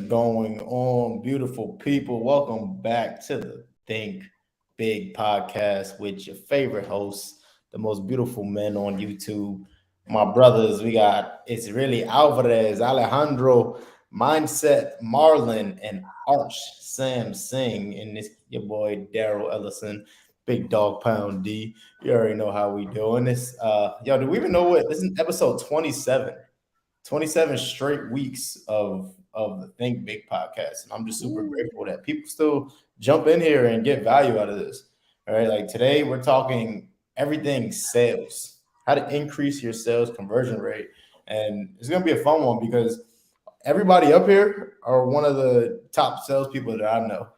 going on, beautiful people? Welcome back to the Think Big podcast with your favorite hosts, the most beautiful men on YouTube. My brothers, we got it's really Alvarez, Alejandro, Mindset, Marlon, and Arch Sam Singh, and this your boy Daryl Ellison, Big Dog Pound D. You already know how we doing this. Yo, do we even know what this is? Episode 27. 27 straight weeks of the Think Big podcast. And I'm just super grateful that people still jump in here and get value out of this. All right. Like today, we're talking everything sales, how to increase your sales conversion rate. And it's going to be a fun one because everybody up here are one of the top salespeople that I know.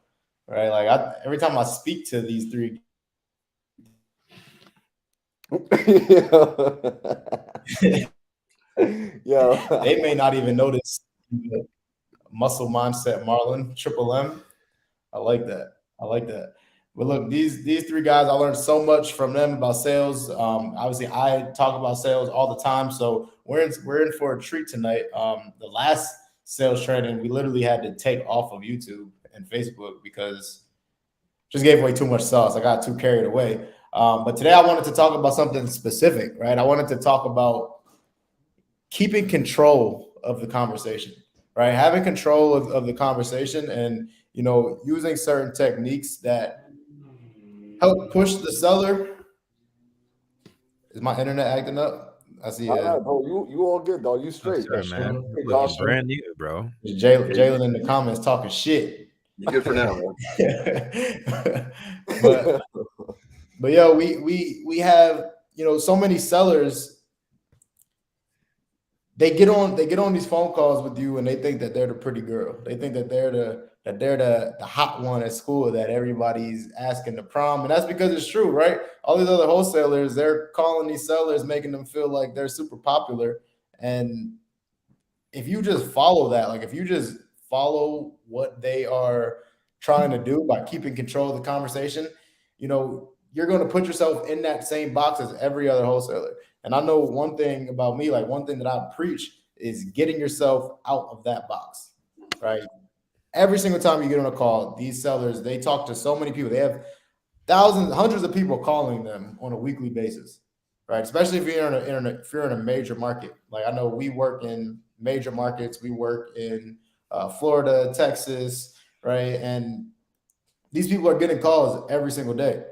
Right. Like every time I speak to these three, they may not even notice muscle mindset Marlon, Triple M. I like that. I like that. But look, these three guys, I learned so much from them about sales. Obviously, I talk about sales all the time, so we're in for a treat tonight. The last sales training, we literally had to take off of YouTube and Facebook because just gave away too much sauce. I got too carried away. But today, I wanted to talk about something specific, right? I wanted to talk about keeping control of the conversation, right? Having control of the conversation and, using certain techniques that help push the seller. Is my internet acting up? I see. Bro, you all good, dog. You straight. Sure, man. Hey, Looking Josh. brand new, bro. Jalen in the comments talking shit. You good for now, man. but yo, we have so many sellers. They get on these phone calls with you and they think that they're the pretty girl. They think that they're the hot one at school that everybody's asking to prom. And that's because it's true, right? All these other wholesalers, they're calling these sellers, making them feel like they're super popular. And if you just follow that, like if you just follow what they are trying to do by keeping control of the conversation, you're going to put yourself in that same box as every other wholesaler. And I know one thing about me, like one thing that I preach is getting yourself out of that box, right? Every single time you get on a call, these sellers, they talk to so many people. They have thousands, hundreds of people calling them on a weekly basis, right? Especially if you're in a major market. Like I know we work in major markets. We work in Florida, Texas, right? And these people are getting calls every single day.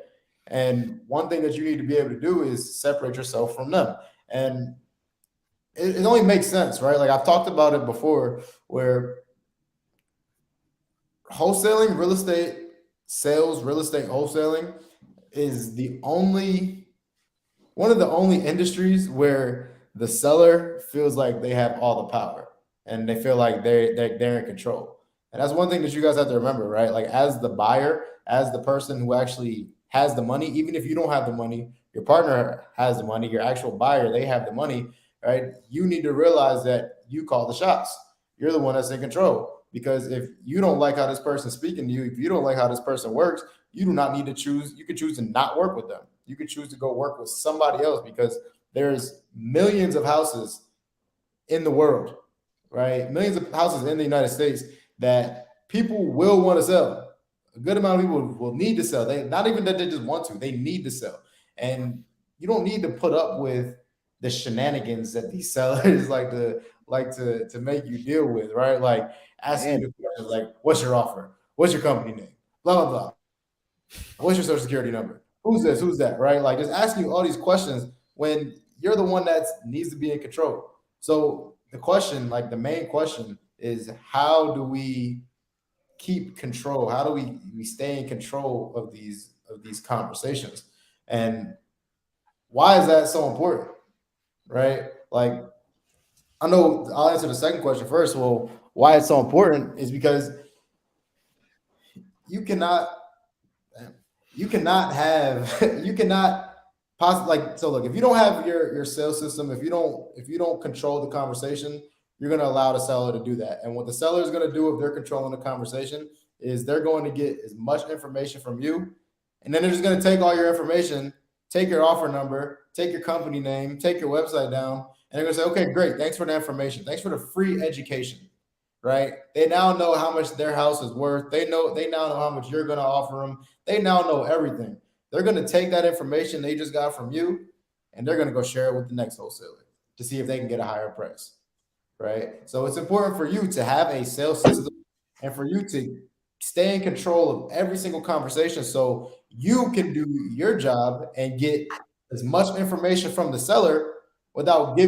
And one thing that you need to be able to do is separate yourself from them. And it only makes sense, right? Like I've talked about it before where wholesaling, real estate sales, real estate wholesaling is one of the only industries where the seller feels like they have all the power and they feel like they're in control. And that's one thing that you guys have to remember, right? Like as the buyer, as the person who actually has the money, even if you don't have the money, your partner has the money, your actual buyer, they have the money, right? You need to realize that you call the shots. You're the one that's in control. Because if you don't like how this person's speaking to you, if you don't like how this person works, you do not need to choose. You could choose to not work with them. You could choose to go work with somebody else because there's millions of houses in the world, right? Millions of houses in the United States that people will want to sell. A good amount of people will need to sell. They not even that they just want to, they need to sell. And you don't need to put up with the shenanigans that these sellers like to make you deal with, right? Like asking you questions like, what's your offer? What's your company name? Blah, blah, blah. What's your social security number? Who's this? Who's that? Right? Like just asking you all these questions when you're the one that needs to be in control. So the question, like the main question is how do we keep control? How do we stay in control of these conversations? And why is that so important? Right? Like I know I'll answer the second question first. Well, why it's so important is because you cannot possibly like so look, if you don't have your sales system, if you don't control the conversation, you're going to allow the seller to do that. And what the seller is going to do if they're controlling the conversation is they're going to get as much information from you. And then they're just going to take all your information, take your offer number, take your company name, take your website down. And they're going to say, okay, great. Thanks for the information. Thanks for the free education. right? They now know how much their house is worth. They now know how much you're going to offer them. They now know everything. They're going to take that information they just got from you, and they're going to go share it with the next wholesaler to see if they can get a higher price, right? So it's important for you to have a sales system and for you to stay in control of every single conversation so you can do your job and get as much information from the seller without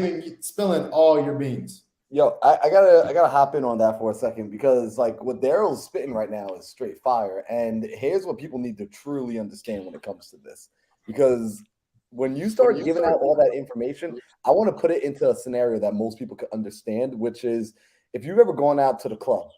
spilling all your beans. Yo, I gotta hop in on that for a second because like what Daryl's spitting right now is straight fire. And here's what people need to truly understand when it comes to this. Because when you start giving out all that information, I want to put it into a scenario that most people can understand, which is if you've ever gone out to the club,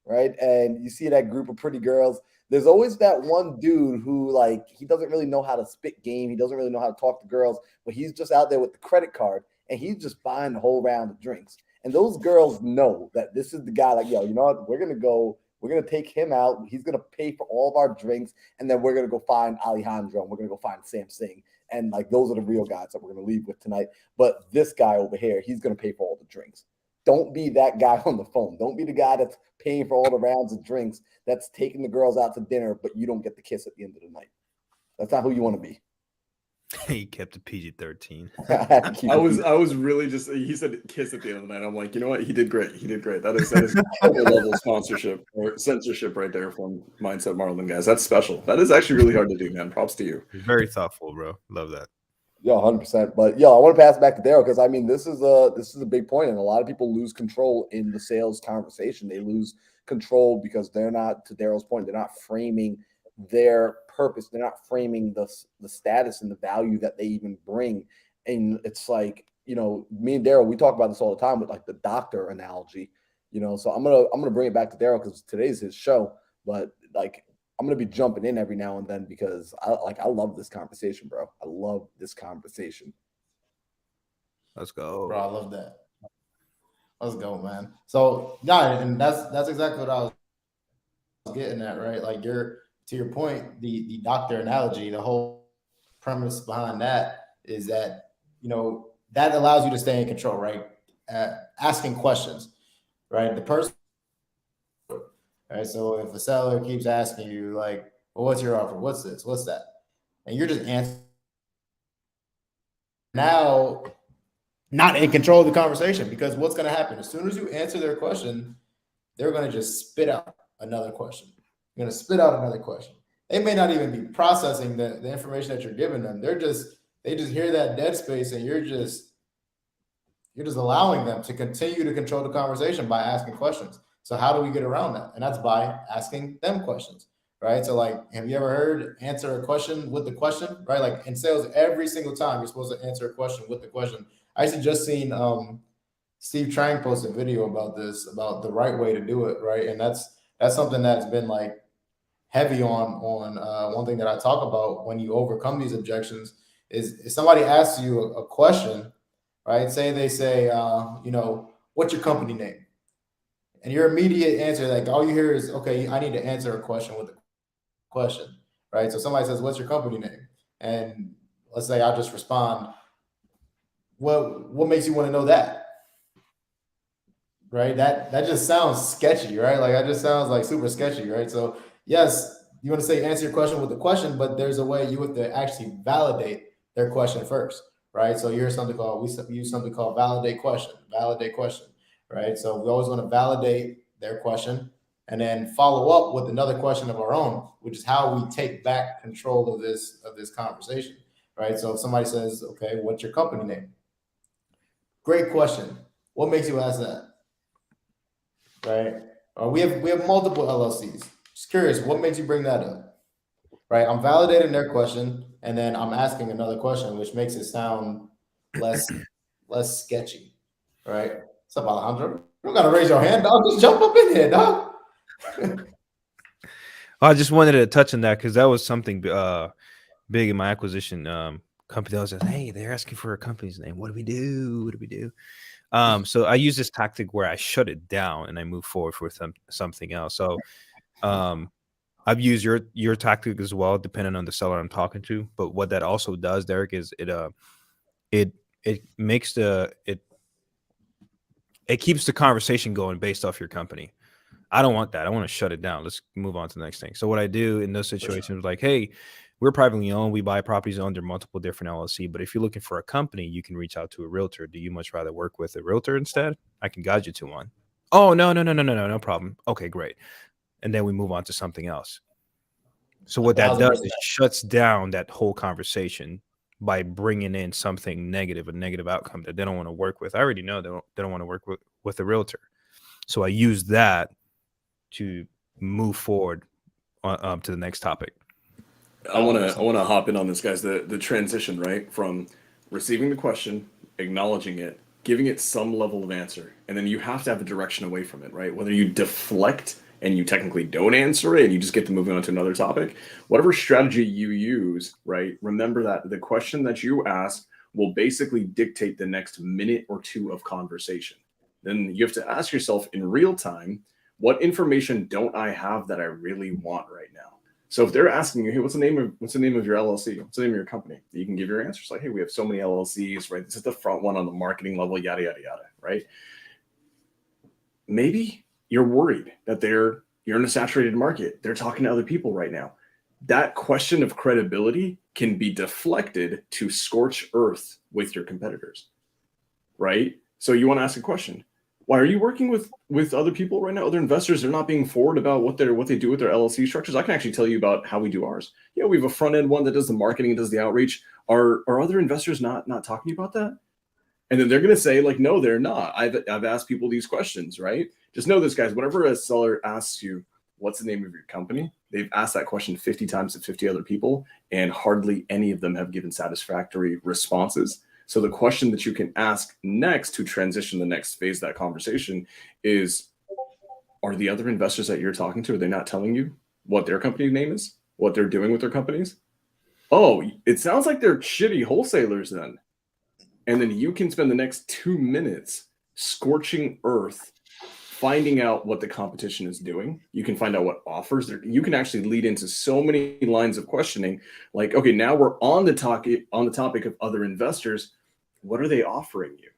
right? And you see that group of pretty girls, there's always that one dude who like he doesn't really know how to spit game, he doesn't really know how to talk to girls, but he's just out there with the credit card and he's just buying the whole round of drinks. And those girls know that this is the guy, like, yo, you know what? We're going to take him out. He's going to pay for all of our drinks. And then we're going to go find Alejandro and we're going to go find Sam Singh. And like, those are the real guys that we're going to leave with tonight. But this guy over here, he's going to pay for all the drinks. Don't be that guy on the phone. Don't be the guy that's paying for all the rounds of drinks, that's taking the girls out to dinner, but you don't get the kiss at the end of the night. That's not who you want to be. He kept it PG-13. I was really just, he said kiss at the end of the night. I'm like, you know what? He did great. That is level sponsorship or censorship right there from Mindset Marlin guys. That's special. That is actually really hard to do, man. Props to you. Very thoughtful, bro. Love that. Yeah, 100%. But I want to pass it back to Daryl because I mean this is a big point, and a lot of people lose control in the sales conversation. They lose control because they're not, to Daryl's point, they're not framing their purpose. They're not framing the status and the value that they even bring. And it's like, me and Daryl, we talk about this all the time with like the doctor analogy, so I'm gonna bring it back to Daryl because today's his show, but like I'm gonna be jumping in every now and then because I love this conversation, bro. I love this conversation. Let's go, bro. I love that. Let's go, man. So yeah, and that's exactly what I was getting at, right? Like to your point, the doctor analogy, the whole premise behind that is that, that allows you to stay in control, right? Asking questions, right? The person, right? So if a seller keeps asking you like, well, what's your offer? What's this? What's that? And you're just answering. Now, not in control of the conversation, because what's going to happen? As soon as you answer their question, they're going to just spit out another question. You're going to spit out another question. They may not even be processing the information that you're giving them. They just hear that dead space, and you're just allowing them to continue to control the conversation by asking questions. So how do we get around that? And that's by asking them questions, right? So like, have you ever heard answer a question with the question, right? Like in sales, every single time you're supposed to answer a question with the question. I actually just seen Steve Trang post a video about this, about the right way to do it, right? And that's something that's been like heavy on one thing that I talk about when you overcome these objections is if somebody asks you a question, right? Say they say, what's your company name? And your immediate answer, like all you hear is, okay, I need to answer a question with a question, right? So somebody says, what's your company name? And let's say I'll just respond, what makes you want to know that? Right? That just sounds sketchy, right? Like that just sounds like super sketchy, right? So yes, you want to say answer your question with a question, but there's a way you have to actually validate their question first, right? So we use something called validate question, right? So we always want to validate their question and then follow up with another question of our own, which is how we take back control of this conversation, right? So if somebody says, okay, what's your company name? Great question. What makes you ask that? Right? We have multiple LLCs. Just curious, what makes you bring that up? Right? I'm validating their question, and then I'm asking another question, which makes it sound less sketchy. Right? What's up, Alejandro? You don't gotta raise your hand, dog. Just jump up in here, dog. I just wanted to touch on that because that was something big in my acquisition company. I was like, hey, they're asking for a company's name. What do we do? So I use this tactic where I shut it down and I move forward with something else. So I've used your tactic as well, depending on the seller I'm talking to. But what that also does, Derek, is it makes It keeps the conversation going based off your company. I don't want that. I want to shut it down. Let's move on to the next thing. So what I do in those situations, like, hey, we're privately owned. We buy properties under multiple different LLC. But if you're looking for a company, you can reach out to a realtor. Do you much rather work with a realtor instead? I can guide you to one. Oh, no problem. Okay, great. And then we move on to something else. So what that does is shuts down that whole conversation by bringing in something negative, a negative outcome that they don't want to work with. I already know they don't want to work with a realtor. So I use that to move forward to the next topic. I want to hop in on this, guys. The transition, right, from receiving the question, acknowledging it, giving it some level of answer, and then you have to have a direction away from it, right? Whether you deflect and you technically don't answer it and you just get to moving on to another topic, whatever strategy you use, right? Remember that the question that you ask will basically dictate the next minute or two of conversation. Then you have to ask yourself in real time, what information don't I have that I really want right now? So if they're asking you, hey, what's the name of your LLC? What's the name of your company? You can give your answers like, hey, we have so many LLCs, right? This is the front one on the marketing level, yada, yada, yada, right? Maybe you're worried that you're in a saturated market. They're talking to other people right now. That question of credibility can be deflected to scorch earth with your competitors, right? So you want to ask a question. Why are you working with other people right now? Other investors, they're not being forward about what they do with their LLC structures. I can actually tell you about how we do ours. Yeah, we have a front end one that does the marketing and does the outreach. Are other investors not talking about that? And then they're going to say like, no, they're not. I've asked people these questions, right? Just know this, guys. Whenever a seller asks you, what's the name of your company? They've asked that question 50 times to 50 other people, and hardly any of them have given satisfactory responses. So the question that you can ask next to transition the next phase of that conversation is, are the other investors that you're talking to, are they not telling you what their company name is, what they're doing with their companies? Oh, it sounds like they're shitty wholesalers then. And then you can spend the next 2 minutes scorching earth, finding out what the competition is doing. You can find out what offers you can actually lead into so many lines of questioning. Like, okay, now we're on the topic of other investors. What are they offering you?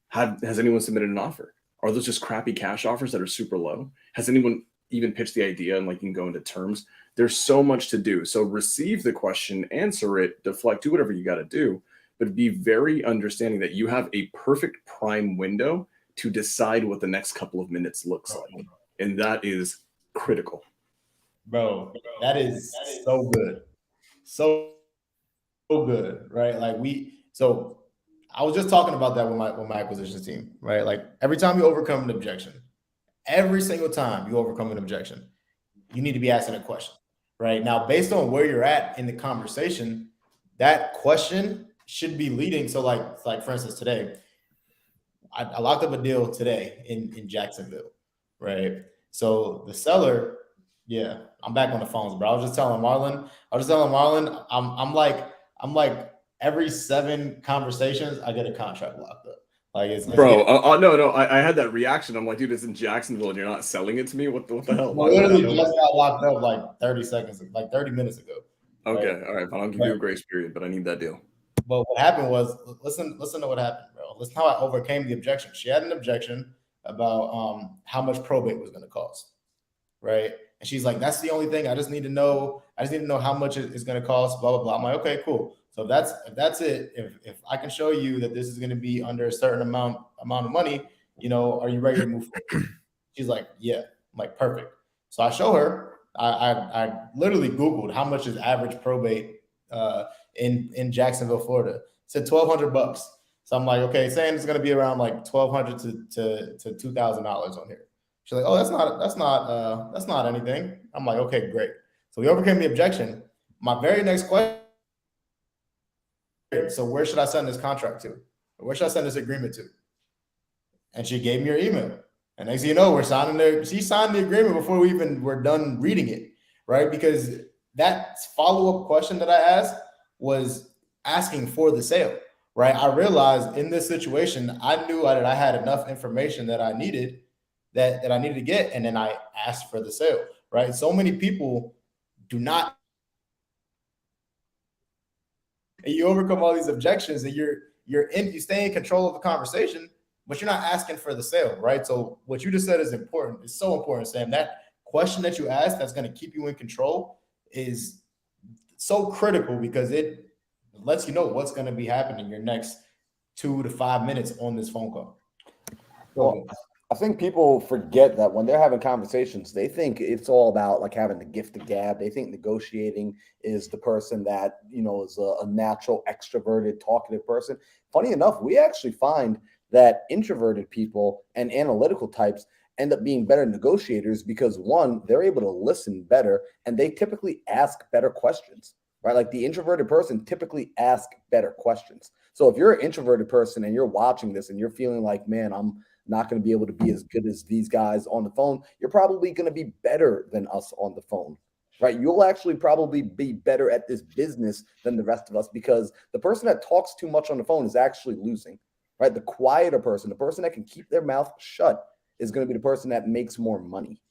Has anyone submitted an offer? Are those just crappy cash offers that are super low? Has anyone even pitched the idea and like you can go into terms? There's so much to do. So receive the question, answer it, deflect, do whatever you got to do, but be very understanding that you have a perfect prime window to decide what the next couple of minutes looks like. And that is critical. Bro, that is so good. So good, right? Like so I was just talking about that with my acquisitions team, right? Like every time you overcome an objection, every single time you overcome an objection, you need to be asking a question, right? Now, based on where you're at in the conversation, that question should be leading. So like for instance, today, I locked up a deal today in Jacksonville, right? So the seller, yeah, I'm back on the phones, bro. I was just telling Marlon, I'm like every 7 conversations, I get a contract locked up. Like no, I had that reaction. I'm like, dude, it's in Jacksonville and you're not selling it to me. What the hell? I literally just got locked up like 30 minutes ago. Okay, right? all right, fine. I'll give you a grace period, but I need that deal. But what happened was, listen to what happened, bro. Listen how I overcame the objection. She had an objection about how much probate was going to cost, right? And she's like, "That's the only thing. I just need to know how much it's going to cost." Blah blah blah. I'm like, "Okay, cool. So if that's it, if I can show you that this is going to be under a certain amount of money, are you ready to move forward?" She's like, "Yeah." I'm like, "Perfect." So I show her. I literally Googled how much is average probate in Jacksonville, Florida. It said $1,200. So I'm like, okay, saying it's going to be around like $1,200 to $2,000 on here. She's like, oh, that's not anything. I'm like, okay, great. So we overcame the objection. My very next question. So where should I send this contract to? Where should I send this agreement to? And she gave me her email. And next thing you know, she signed the agreement before we even were done reading it, right? Because that follow-up question that I asked was asking for the sale, right? I realized in this situation, I knew that I had enough information that I needed that I needed to get, and then I asked for the sale, right? So many people do not, and you overcome all these objections, and you stay in control of the conversation, but you're not asking for the sale, right? So what you just said is important. It's so important, Sam. That question that you asked that's going to keep you in control is so critical because it lets you know what's going to be happening your next 2 to 5 minutes on this phone call. Well, I think people forget that when they're having conversations, they think it's all about like having the gift of gab. They think negotiating is the person that, is a natural extroverted, talkative person. Funny enough, we actually find that introverted people and analytical types end up being better negotiators because, one, they're able to listen better and they typically ask better questions, right? Like the introverted person typically ask better questions. So if you're an introverted person and you're watching this and you're feeling like, man, I'm not going to be able to be as good as these guys on the phone, you're probably going to be better than us on the phone, right? You'll actually probably be better at this business than the rest of us because the person that talks too much on the phone is actually losing, right? The quieter person, the person that can keep their mouth shut is going to be the person that makes more money.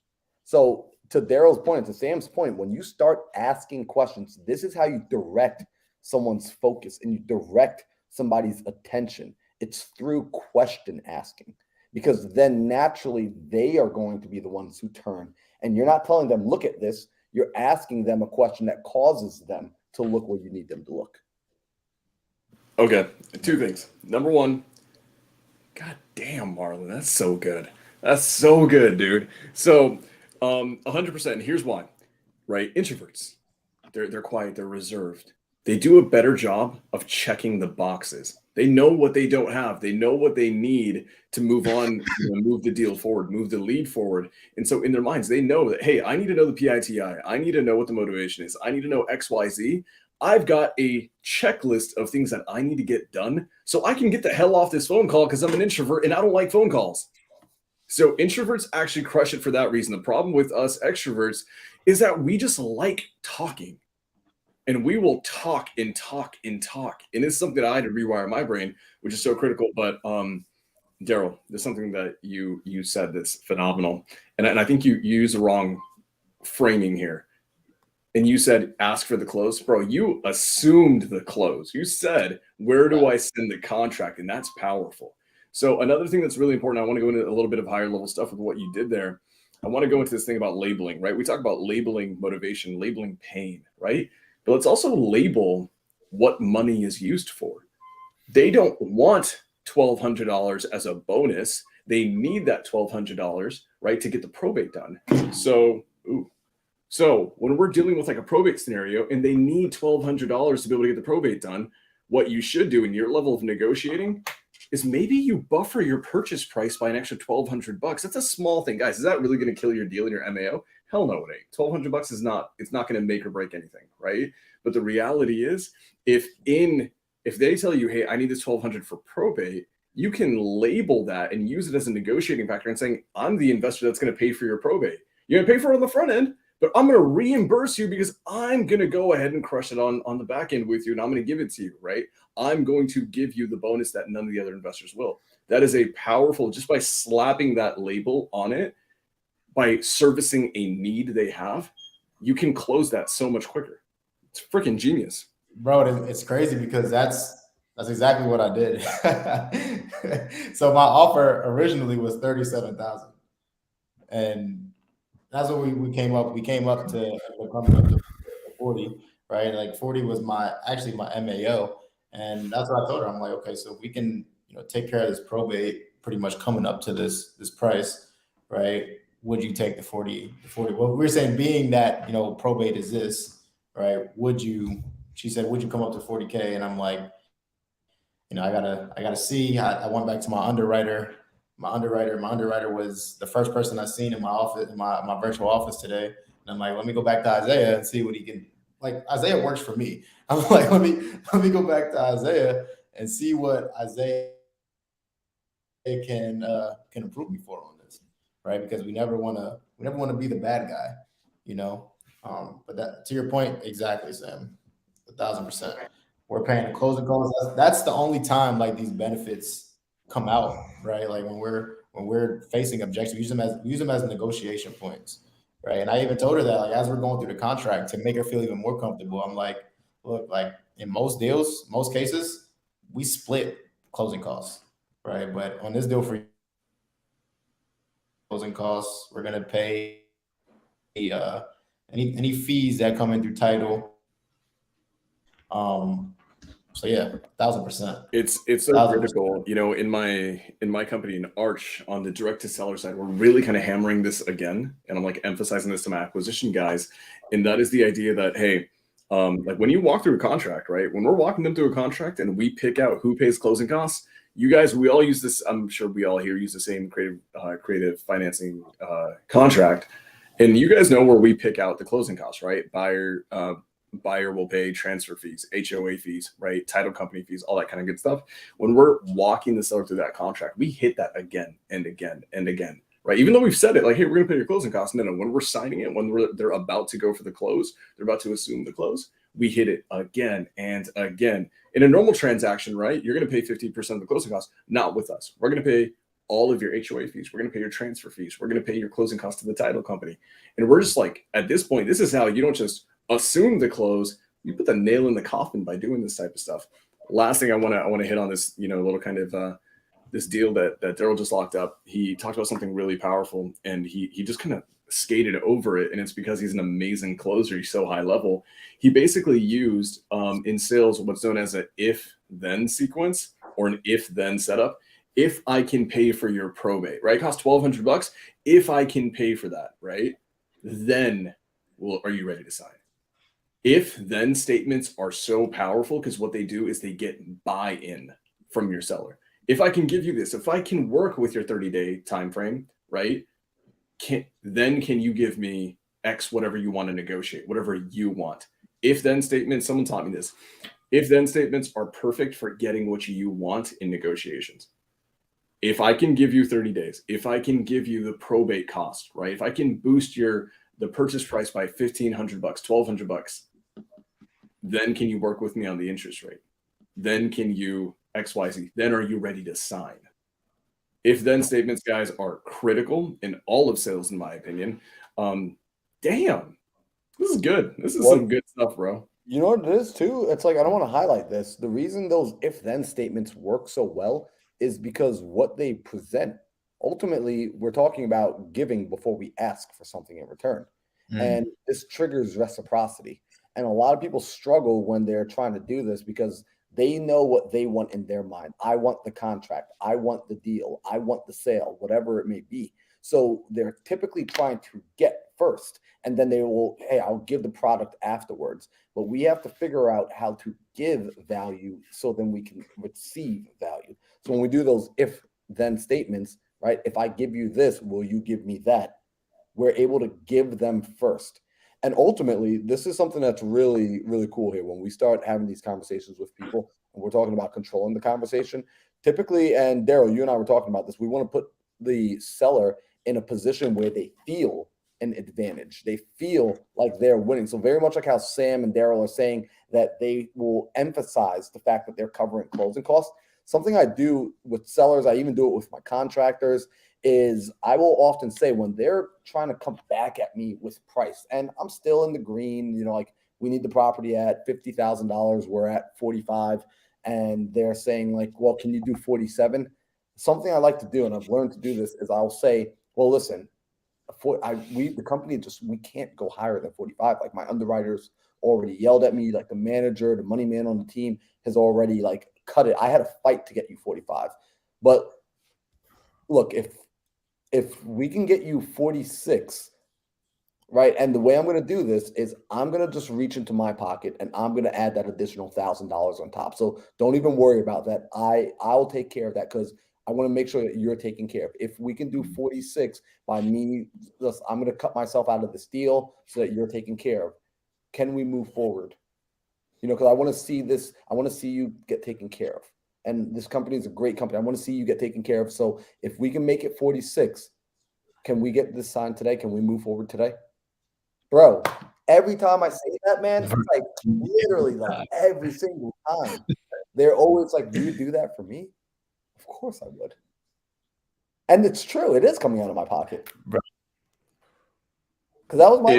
So to Daryl's point, to Sam's point, when you start asking questions, this is how you direct someone's focus and you direct somebody's attention. It's through question asking. Because then naturally they are going to be the ones who turn. And you're not telling them, look at this. You're asking them a question that causes them to look where you need them to look. Okay, 2 things. Number 1, God damn, Marlon, that's so good. That's so good, dude. So 100%. Here's why, right? Introverts, they're quiet, they're reserved. They do a better job of checking the boxes. They know what they don't have. They know what they need to move on, move the deal forward, move the lead forward. And so in their minds, they know that, hey, I need to know the PITI. I need to know what the motivation is. I need to know X, Y, Z. I've got a checklist of things that I need to get done so I can get the hell off this phone call because I'm an introvert and I don't like phone calls. So introverts actually crush it for that reason. The problem with us extroverts is that we just like talking. And we will talk and talk and talk. And it's something that I had to rewire my brain, which is so critical. But Daryl, there's something that you said that's phenomenal. And I think you used the wrong framing here. And you said, ask for the close. Bro, you assumed the close. You said, where do I send the contract? And that's powerful. So another thing that's really important, I want to go into a little bit of higher level stuff with what you did there. I want to go into this thing about labeling, right? We talk about labeling motivation, labeling pain, right? But let's also label what money is used for. They don't want $1,200 as a bonus. They need that $1,200, right, to get the probate done. So when we're dealing with like a probate scenario and they need $1,200 to be able to get the probate done, what you should do in your level of negotiating is maybe you buffer your purchase price by an extra $1,200. That's a small thing, guys. Is that really going to kill your deal in your MAO? Hell no, it ain't. $1,200 is not. It's not going to make or break anything, right? But the reality is, if they tell you, hey, I need this $1,200 for probate, you can label that and use it as a negotiating factor and saying, I'm the investor that's going to pay for your probate. You're going to pay for it on the front end, but I'm going to reimburse you because I'm going to go ahead and crush it on the back end with you, and I'm going to give it to you, right? I'm going to give you the bonus that none of the other investors will. That is a powerful, just by slapping that label on it, by servicing a need they have, you can close that so much quicker. It's freaking genius. Bro, it's crazy because that's exactly what I did. So my offer originally was $37,000. And that's what we came up. We came up to 40, right? Like 40 was my MAO. And that's what I told her. I'm like, okay, so we can, take care of this probate pretty much coming up to this price, right? Would you take the 40? Well, we're saying being that, probate is this, right? She said, would you come up to 40K? And I'm like, I gotta see. I went back to my underwriter. My underwriter was the first person I seen in my office, in my virtual office today. And I'm like, let me go back to Isaiah and see what he can. Like, Isaiah works for me. I'm like, let me go back to Isaiah and see what Isaiah can improve me for on this, right? Because we never want to be the bad guy, But that, to your point, exactly, Sam, 1,000%. We're paying the closing costs. That's the only time like these benefits come out, right? Like when we're facing objections, we use them as negotiation points, right? And I even told her that, like, as we're going through the contract, to make her feel even more comfortable, I'm like, look, like in most deals, most cases, we split closing costs. right? But on this deal for closing costs, we're gonna pay any fees that come in through title. So yeah, 1,000%. It's so 1,000%. critical, you know, in my company in Arch on the direct to seller side, we're really kind of hammering this again, and I'm like emphasizing this to my acquisition guys, and that is the idea that hey, like when you walk through a contract, right? When we're walking them through a contract and we pick out who pays closing costs, you guys, we all use this. I'm sure we all here use the same creative financing contract, and you guys know where we pick out the closing costs, right? Buyer will pay transfer fees, HOA fees, right? Title company fees, all that kind of good stuff. When we're walking the seller through that contract, we hit that again and again and again, right? Even though we've said it like, hey, we're going to pay your closing costs. No, when we're signing it, when they're about to go for the close, they're about to assume the close, we hit it again and again. In a normal transaction, right? You're going to pay 50% of the closing costs, not with us. We're going to pay all of your HOA fees. We're going to pay your transfer fees. We're going to pay your closing costs to the title company. And we're just like, at this point, this is how you don't just assume the close, you put the nail in the coffin by doing this type of stuff. Last thing I want to hit on this, you know, little kind of this deal that Daryl just locked up. He talked about something really powerful, and he just kind of skated over it, and it's because he's an amazing closer. He's so high level. He basically used in sales what's known as an if-then sequence or an if-then setup. If I can pay for your probate, right? It costs $1,200. If I can pay for that, right? Then, well, are you ready to sign? If-then statements are so powerful because what they do is they get buy-in from your seller. If I can give you this, if I can work with your 30-day time frame, right? Then can you give me X, whatever you want to negotiate, whatever you want. If-then statements, someone taught me this. If-then statements are perfect for getting what you want in negotiations. If I can give you 30 days, if I can give you the probate cost, right? If I can boost the purchase price by $1,500, $1,200, then can you work with me on the interest rate? Then can you XYZ? Then are you ready to sign? If-then statements, guys, are critical in all of sales, in my opinion. Damn, this is good. This is some good stuff, bro. You know what it is too? It's like, I don't want to highlight this. The reason those if-then statements work so well is because what they present. Ultimately, we're talking about giving before we ask for something in return. And this triggers reciprocity. And a lot of people struggle when they're trying to do this because they know what they want in their mind. I want the contract. I want the deal. I want the sale, whatever it may be. So they're typically trying to get first, and then they will, hey, I'll give the product afterwards. But we have to figure out how to give value so then we can receive value. So when we do those if-then statements, right? If I give you this, will you give me that? We're able to give them first. And ultimately, this is something that's really, really cool here. When we start having these conversations with people and we're talking about controlling the conversation, typically, and Daryl, you and I were talking about this, we want to put the seller in a position where they feel an advantage. They feel like they're winning. So very much like how Sam and Daryl are saying that they will emphasize the fact that they're covering closing costs. Something I do with sellers, I even do it with my contractors, is I will often say when they're trying to come back at me with price, and I'm still in the green, you know, like we need the property at $50,000, we're at 45, and they're saying like, well, can you do 47? Something I like to do, and I've learned to do this, is I'll say, well, listen, the company we can't go higher than 45. Like my underwriters already yelled at me, like the manager, the money man on the team has already like cut it. I had a fight to get you 45, but look, if we can get you 46, right? And the way I'm going to do this is I'm going to just reach into my pocket and I'm going to add that additional $1,000 on top. So don't even worry about that. I'll take care of that because I want to make sure that you're taken care of. If we can do 46 by me, I'm going to cut myself out of this deal so that you're taken care of. Can we move forward? You know, because I want to see this. I want to see you get taken care of. And this company is a great company. I want to see you get taken care of. So if we can make it 46, can we get this signed today? Can we move forward today? Bro, every time I say that, man, it's like literally like every single time. They're always like, do you do that for me? Of course I would. And it's true. It is coming out of my pocket. Because that was my...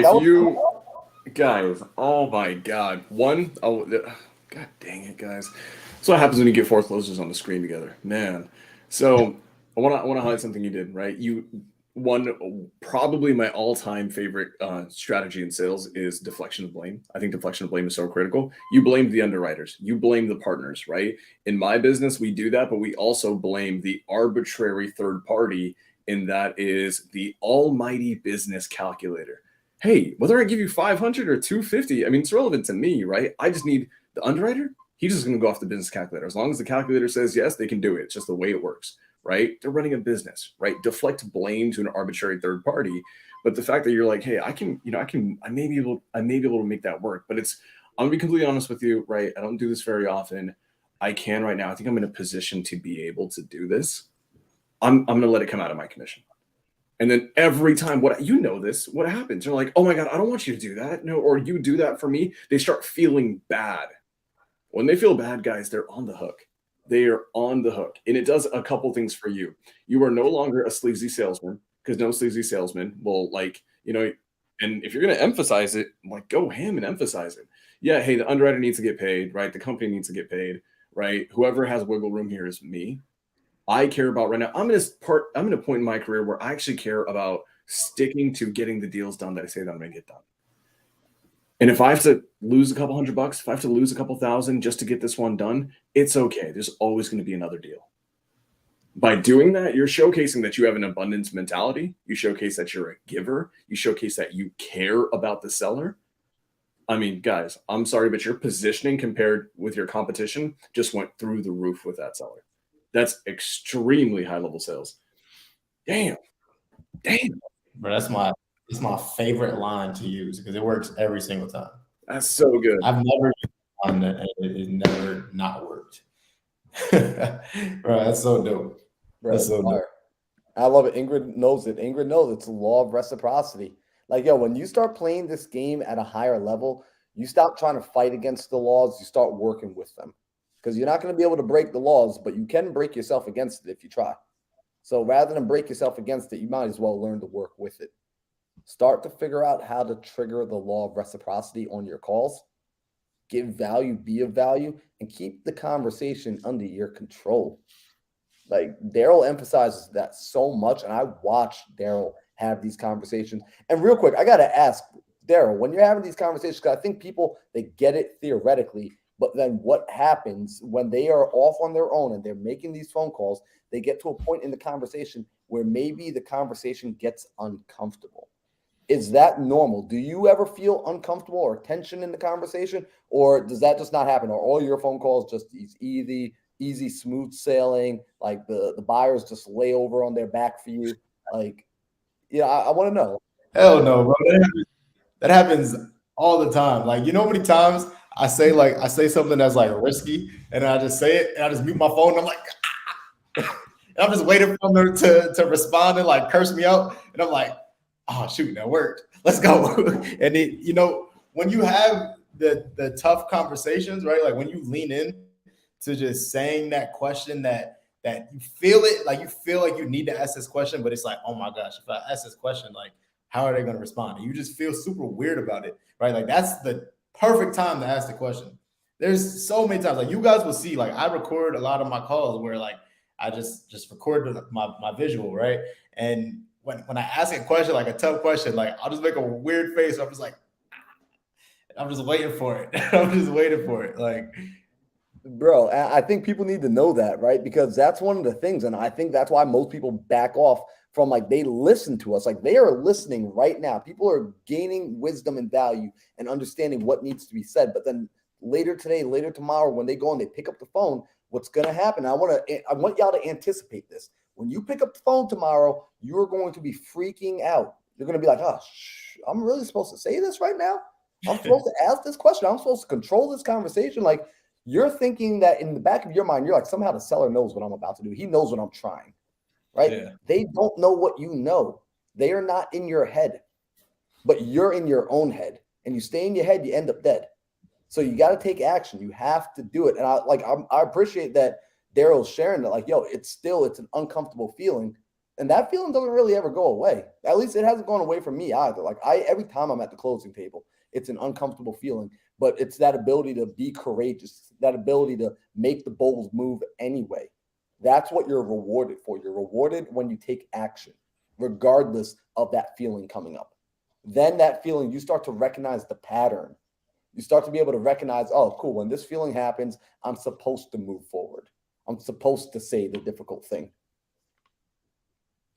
Guys, oh my God. God dang it, guys. That's what happens when you get foreclosures on the screen together. Man. So I want to highlight something you did, right? Probably my all-time favorite strategy in sales is deflection of blame. I think deflection of blame is so critical. You blame the underwriters, you blame the partners, right? In my business, we do that, but we also blame the arbitrary third party, and that is the almighty business calculator. Hey, whether I give you 500 or 250, I mean, it's relevant to me, right? I just need the underwriter. He's just going to go off the business calculator. As long as the calculator says yes, they can do it. It's just the way it works, right? They're running a business, right? Deflect blame to an arbitrary third party. But the fact that you're like, hey, I may be able to make that work. But I'm gonna be completely honest with you, right? I don't do this very often. I can right now. I think I'm in a position to be able to do this. I'm gonna let it come out of my commission. And then every time, what happens? They're like, oh my God, I don't want you to do that. No, or you do that for me. They start feeling bad. When they feel bad, guys, they're on the hook. They are on the hook. And it does a couple things for you. You are no longer a sleazy salesman, because no sleazy salesman will, like, and if you're going to emphasize it, like, go ham and emphasize it. Yeah, hey, the underwriter needs to get paid, right? The company needs to get paid, right? Whoever has wiggle room here is me. I care about right now. I'm in a point in my career where I actually care about sticking to getting the deals done that I say that I'm going to get done. And if I have to lose a couple $100, if I have to lose a couple thousand just to get this one done, it's okay. There's always going to be another deal. By doing that, you're showcasing that you have an abundance mentality. You showcase that you're a giver. You showcase that you care about the seller. I mean, guys, I'm sorry, but your positioning compared with your competition just went through the roof with that seller. That's extremely high level sales. Damn. Bro, it's my favorite line to use because it works every single time. That's so good. I've never done that and it never not worked. Bro, that's so dope. Bro, That's so dope. I love it. Ingrid knows it. Ingrid knows it's the law of reciprocity. Like, yo, when you start playing this game at a higher level, you stop trying to fight against the laws. You start working with them, because you're not going to be able to break the laws, but you can break yourself against it if you try. So rather than break yourself against it, you might as well learn to work with it. Start to figure out how to trigger the law of reciprocity on your calls. Give value, be of value, and keep the conversation under your control. Like, Daryl emphasizes that so much, and I watch Daryl have these conversations. And real quick, I got to ask, Daryl, when you're having these conversations, because I think people, they get it theoretically, but then what happens when they are off on their own and they're making these phone calls, they get to a point in the conversation where maybe the conversation gets uncomfortable. Is that normal? Do you ever feel uncomfortable or tension in the conversation, or does that just not happen? Or all your phone calls just easy, smooth sailing, like the buyers just lay over on their back for you? Like, yeah, I want to know. Hell no, bro. That happens all the time. Like, you know how many times I say something that's like risky, and I just say it, and I just mute my phone, and I'm like, and I'm just waiting for them to respond and like curse me out, and I'm like, oh shoot, that worked. Let's go. And when you have the tough conversations, right? Like when you lean in to just saying that question that you feel it, like you feel like you need to ask this question, but it's like, oh my gosh, if I ask this question, like, how are they going to respond? And you just feel super weird about it, right? Like that's the perfect time to ask the question. There's so many times, like you guys will see, like I record a lot of my calls where like I just record my visual, right? And when I ask a question, like a tough question, like I'll just make a weird face. I'm just like, I'm just waiting for it. I'm just waiting for it. Like, bro, I think people need to know that, right? Because that's one of the things. And I think that's why most people back off from, like, they listen to us. Like, they are listening right now. People are gaining wisdom and value and understanding what needs to be said. But then later today, later tomorrow, when they go and they pick up the phone, what's going to happen? I want y'all to anticipate this. When you pick up the phone tomorrow, you're going to be freaking out. You're going to be like, oh, I'm really supposed to say this right now? I'm supposed to ask this question? I'm supposed to control this conversation? Like, you're thinking that in the back of your mind, you're like, somehow the seller knows what I'm about to do. He knows what I'm trying, right? Yeah. They don't know what you know. They are not in your head, but you're in your own head. And you stay in your head, you end up dead. So you got to take action. You have to do it. And I appreciate that Daryl's sharing that, like, yo, it's an uncomfortable feeling. And that feeling doesn't really ever go away. At least it hasn't gone away from me either. Like, every time I'm at the closing table, it's an uncomfortable feeling, but it's that ability to be courageous, that ability to make the bold move anyway. That's what you're rewarded for. You're rewarded when you take action, regardless of that feeling coming up. Then that feeling, you start to recognize the pattern. You start to be able to recognize, oh, cool, when this feeling happens, I'm supposed to move forward. I'm supposed to say the difficult thing.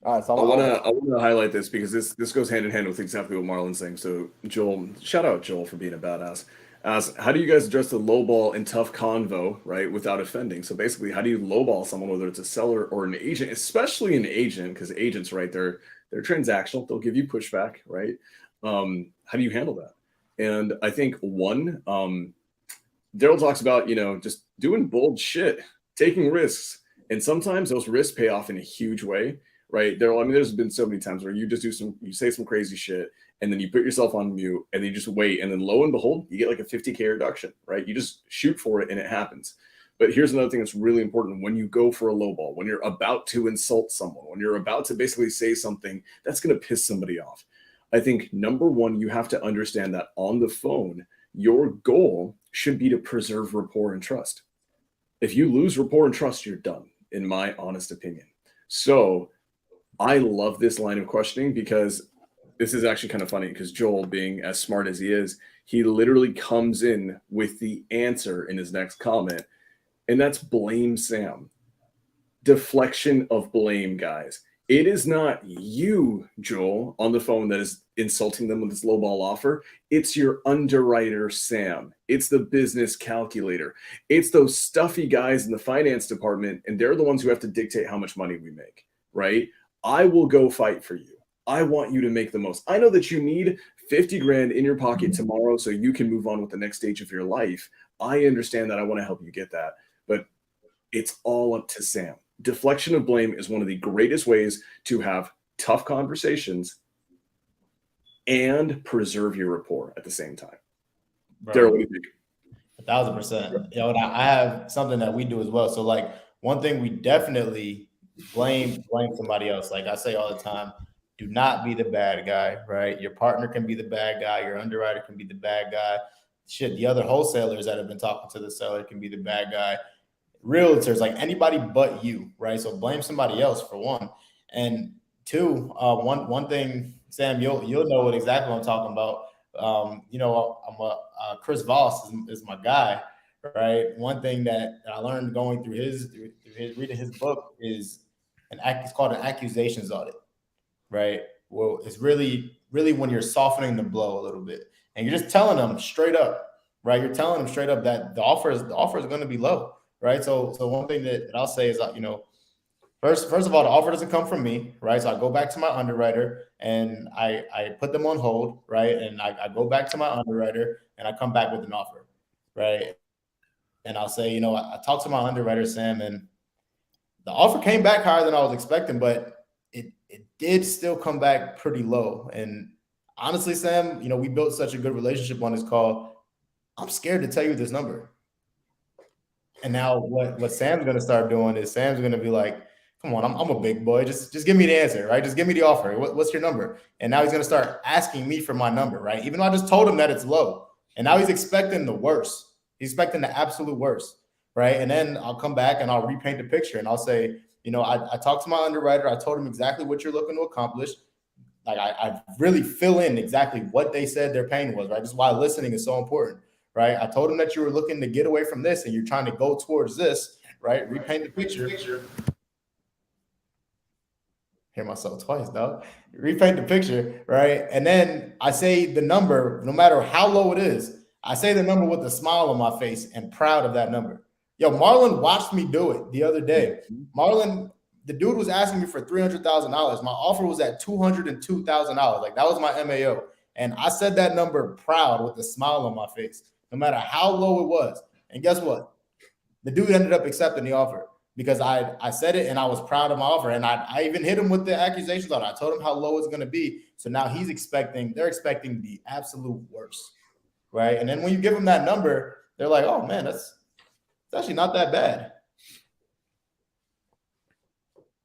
All right, so I want to highlight this because this goes hand in hand with exactly what Marlon's saying. So Joel, shout out Joel for being a badass. Asks, how do you guys address the lowball and tough convo, right, without offending? So basically, how do you lowball someone, whether it's a seller or an agent, especially an agent, because agents, right, they're transactional. They'll give you pushback, right? How do you handle that? And I think one, Daryl talks about, just doing bold shit, taking risks, and sometimes those risks pay off in a huge way. Right, Daryl. I mean, there's been so many times where you just you say some crazy shit, and then you put yourself on mute, and then you just wait, and then lo and behold, you get like a 50K reduction. Right, you just shoot for it, and it happens. But here's another thing that's really important: when you go for a low ball, when you're about to insult someone, when you're about to basically say something that's going to piss somebody off, I think number one, you have to understand that on the phone, your goal should be to preserve rapport and trust. If you lose rapport and trust, you're done, in my honest opinion. So I love this line of questioning because this is actually kind of funny because Joel, being as smart as he is, he literally comes in with the answer in his next comment, and that's blame Sam. Deflection of blame, guys. It is not you, Joel, on the phone that is insulting them with this lowball offer. It's your underwriter, Sam. It's the business calculator. It's those stuffy guys in the finance department, and they're the ones who have to dictate how much money we make, right? I will go fight for you. I want you to make the most. I know that you need 50 grand in your pocket tomorrow so you can move on with the next stage of your life. I understand that. I want to help you get that. But it's all up to Sam. Deflection of blame is one of the greatest ways to have tough conversations and preserve your rapport at the same time. Daryl, what do you think? 1,000%. And I have something that we do as well. So, like, one thing we definitely blame somebody else. Like I say all the time, do not be the bad guy, right? Your partner can be the bad guy. Your underwriter can be the bad guy. Shit, the other wholesalers that have been talking to the seller can be the bad guy. Realtors, like anybody but you, right? So blame somebody else for one. And two, one thing, Sam, you'll know exactly what I'm talking about. Chris Voss is my guy, right? One thing that I learned going through reading his book is it's called an accusations audit, right? Well, it's really when you're softening the blow a little bit, and you're just telling them straight up, right? You're telling them straight up that the offer is going to be low, right? So one thing that I'll say is that first of all, the offer doesn't come from me, right? So I go back to my underwriter and I put them on hold, right? And I go back to my underwriter and I come back with an offer, right? And I'll say, I talked to my underwriter, Sam, and the offer came back higher than I was expecting, but it did still come back pretty low. And honestly, Sam, we built such a good relationship on this call. I'm scared to tell you this number. And now what Sam's going to start doing is Sam's going to be like, come on, I'm a big boy. Just give me the answer, right? Just give me the offer. What's your number? And now he's going to start asking me for my number, right? Even though I just told him that it's low. And now he's expecting the worst. He's expecting the absolute worst. Right. And then I'll come back and I'll repaint the picture and I'll say, I talked to my underwriter. I told him exactly what you're looking to accomplish. Like I really fill in exactly what they said their pain was. Right. This is why listening is so important. Right. I told him that you were looking to get away from this and you're trying to go towards this. Right. Repaint the picture. Hear myself twice, dog. Repaint the picture. Right. And then I say the number, no matter how low it is, I say the number with a smile on my face and proud of that number. Yo, Marlon watched me do it the other day. Marlon, the dude was asking me for $300,000. My offer was at $202,000. Like that was my MAO. And I said that number proud with a smile on my face, no matter how low it was. And guess what? The dude ended up accepting the offer because I said it and I was proud of my offer. And I even hit him with the accusations on it. I told him how low it's going to be. So now they're expecting the absolute worst. Right. And then when you give them that number, they're like, oh man, it's actually not that bad.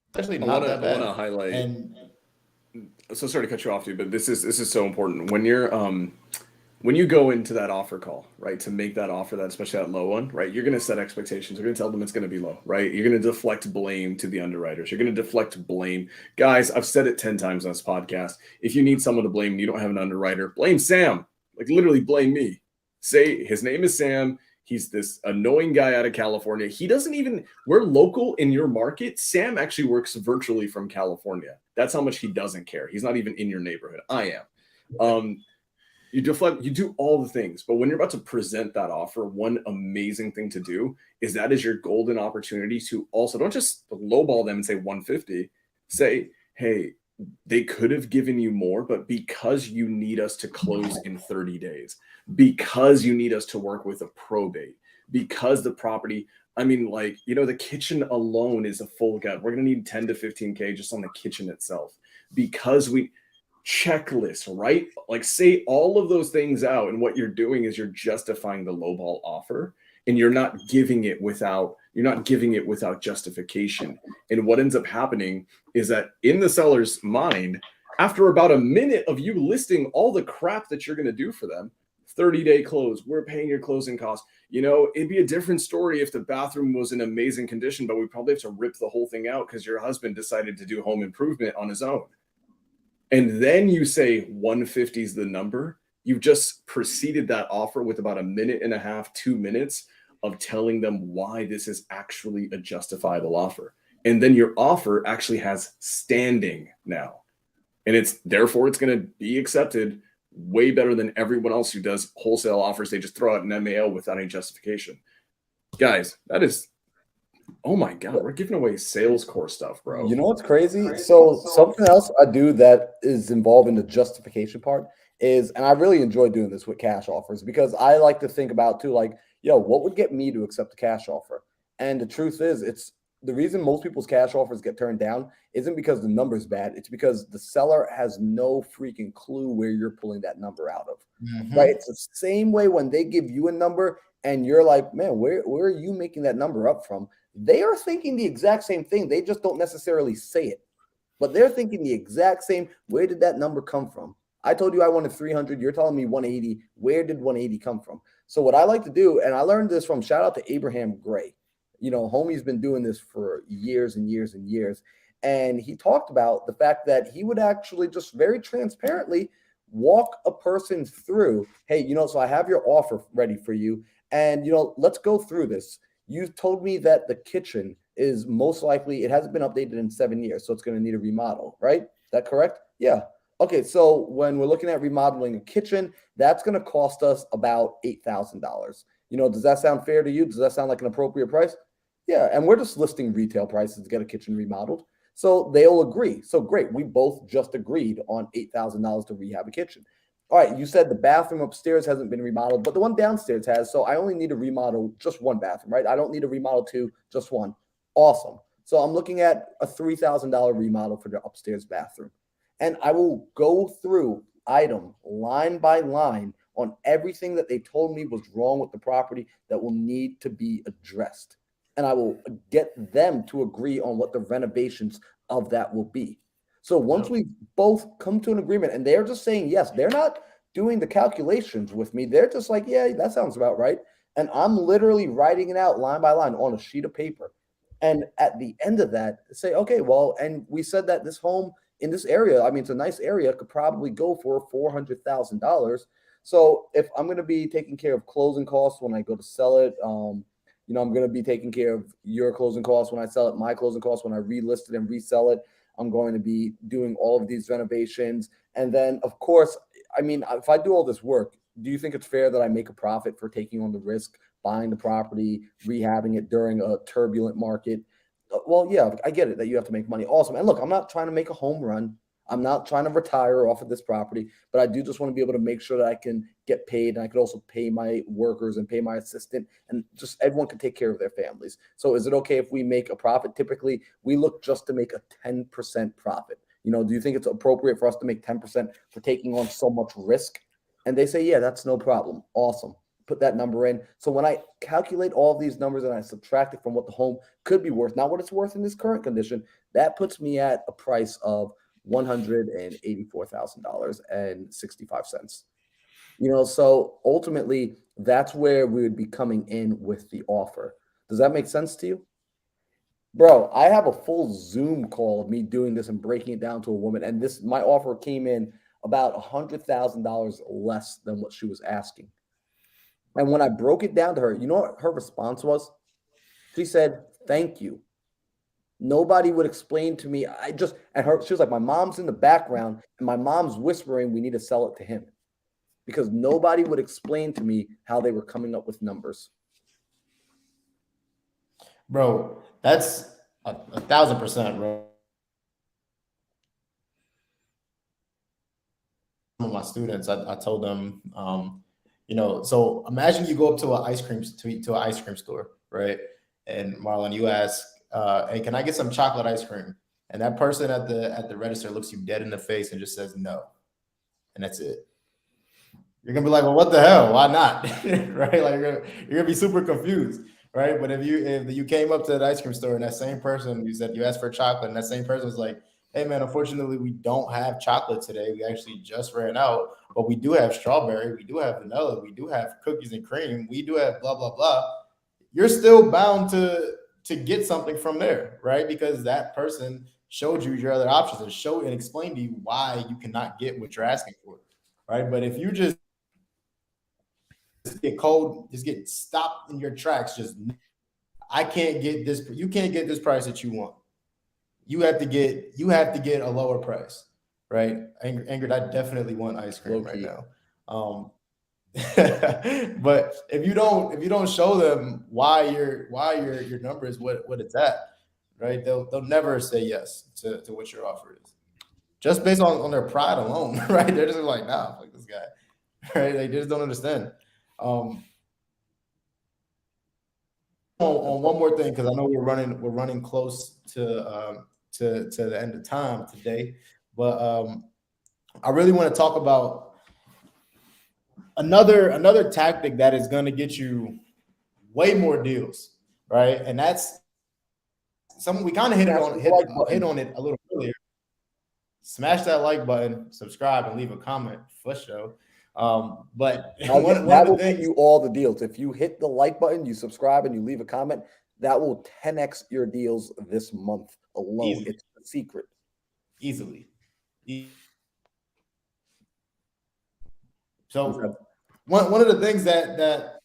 It's actually not that bad. I want to highlight. So sorry to cut you off, dude, but this is so important. When you're when you go into that offer call, right, to make that offer, that especially that low one, right, you're going to set expectations. You're going to tell them it's going to be low, right? You're going to deflect blame to the underwriters. You're going to deflect blame. Guys, I've said it 10 times on this podcast. If you need someone to blame and you don't have an underwriter, blame Sam. Like literally blame me. Say his name is Sam. He's this annoying guy out of California. He doesn't even, we're local in your market. Sam actually works virtually from California. That's how much he doesn't care. He's not even in your neighborhood. I am. You deflect, you do all the things, but when you're about to present that offer, one amazing thing to do is that is your golden opportunity to also don't just lowball them and say 150. Say, hey, they could have given you more, but because you need us to close in 30 days, because you need us to work with a probate, because the property, I mean, like, you know, the kitchen alone is a full gut. We're going to need 10 to 15K just on the kitchen itself because we checklist, right? Like say all of those things out. And what you're doing is you're justifying the lowball offer and you're not giving it without justification. And what ends up happening is that in the seller's mind, after about a minute of you listing all the crap that you're going to do for them, 30-day close, we're paying your closing costs. You know, it'd be a different story if the bathroom was in amazing condition, but we probably have to rip the whole thing out because your husband decided to do home improvement on his own. And then you say 150 is the number. You've just preceded that offer with about a minute and a half, 2 minutes of telling them why this is actually a justifiable offer. And then your offer actually has standing now. And it's therefore it's going to be accepted way better than everyone else who does wholesale offers. They just throw out an MAL without any justification. Guys, that is, oh my God, we're giving away sales course stuff, bro. You know what's crazy? So something else I do that is involved in the justification part is, and I really enjoy doing this with cash offers because I like to think about too, like, yo, what would get me to accept a cash offer? And the truth is, it's the reason most people's cash offers get turned down isn't because the number's bad. It's because the seller has no freaking clue where you're pulling that number out of. Right? It's the same way when they give you a number and you're like, man, where are you making that number up from? They are thinking the exact same thing. They just don't necessarily say it, but they're thinking the exact same. Where did that number come from? I told you I wanted 300. You're telling me 180. Where did 180 come from? So what I like to do, and I learned this from, shout out to Abraham Gray. You know, homie's been doing this for years and years and years. And he talked about the fact that he would actually just very transparently walk a person through, hey, you know, so I have your offer ready for you. And, you know, let's go through this. You told me that the kitchen is most likely, it hasn't been updated in 7 years, so it's going to need a remodel, right? Is that correct? Yeah. Okay, so when we're looking at remodeling a kitchen, that's going to cost us about $8,000. You know, does that sound fair to you? Does that sound like an appropriate price? Yeah, and we're just listing retail prices to get a kitchen remodeled. So they'll agree. So great, we both just agreed on $8,000 to rehab a kitchen. All right, you said the bathroom upstairs hasn't been remodeled, but the one downstairs has. So I only need to remodel just one bathroom, right? I don't need to remodel two, just one. Awesome. So I'm looking at a $3,000 remodel for the upstairs bathroom. And I will go through item line by line on everything that they told me was wrong with the property that will need to be addressed. And I will get them to agree on what the renovations of that will be. So once we both come to an agreement and they're just saying yes, they're not doing the calculations with me. They're just like, yeah, that sounds about right. And I'm literally writing it out line by line on a sheet of paper. And at the end of that, say, okay, well, and we said that this home in this area, I mean, it's a nice area, could probably go for $400,000. So if I'm going to be taking care of closing costs when I go to sell it, you know, I'm going to be taking care of your closing costs when I sell it, my closing costs when I relist it and resell it. I'm going to be doing all of these renovations. And then, of course, I mean, if I do all this work, do you think it's fair that I make a profit for taking on the risk, buying the property, rehabbing it during a turbulent market? Well, yeah, I get it that you have to make money. Awesome. And look, I'm not trying to make a home run. I'm not trying to retire off of this property, but I do just want to be able to make sure that I can get paid, and I could also pay my workers and pay my assistant, and just everyone can take care of their families. So is it okay if we make a profit? Typically, we look just to make a 10% profit. You know, do you think it's appropriate for us to make 10% for taking on so much risk? And they say, yeah, that's no problem. Awesome. Put that number in. So when I calculate all of these numbers and I subtract it from what the home could be worth, not what it's worth in this current condition, that puts me at a price of $184,000.65. So ultimately, that's where we would be coming in with the offer. Does that make sense to you? Bro, I have a full Zoom call of me doing this and breaking it down to a woman. And my offer came in about $100,000 less than what she was asking. And when I broke it down to her, you know what her response was? She said, "Thank you." Nobody would explain to me. She was like, "My mom's in the background and my mom's whispering, we need to sell it to him." Because nobody would explain to me how they were coming up with numbers. Bro, that's 1,000%, bro. Some of my students, I told them, so imagine you go up to an ice cream store, right? And Marlon, you ask, "Hey, can I get some chocolate ice cream?" And that person at the register looks you dead in the face and just says no, and that's it. You're gonna be like, "Well, what the hell? Why not?" Right? Like you're gonna be super confused, right? But if you came up to that ice cream store and that same person you asked for chocolate, and that same person was like, "Hey man, unfortunately we don't have chocolate today. We actually just ran out, but we do have strawberry, we do have vanilla, we do have cookies and cream, we do have blah blah blah." You're still bound to get something from there, right? Because that person showed you your other options and explained to you why you cannot get what you're asking for, right? But if you just get stopped in your tracks, I can't get this, you can't get this price that you want. You have to get a lower price, right? Ingrid, I definitely want ice cream right now. But if you don't show them why your number is what it's at, right? They'll never say yes to what your offer is, just based on their pride alone, right? They're just like, nah, fuck this guy, right? They just don't understand. On one more thing, because I know we're running close to the end of time today, but I really want to talk about another tactic that is going to get you way more deals, right? And that's something we kind of hit on it a little earlier. Smash that like button, subscribe, and leave a comment for sure. But that will get you all the deals. If you hit the like button, you subscribe, and you leave a comment, that will 10x your deals this month alone. Easily. It's a secret. Easily. So one of the things that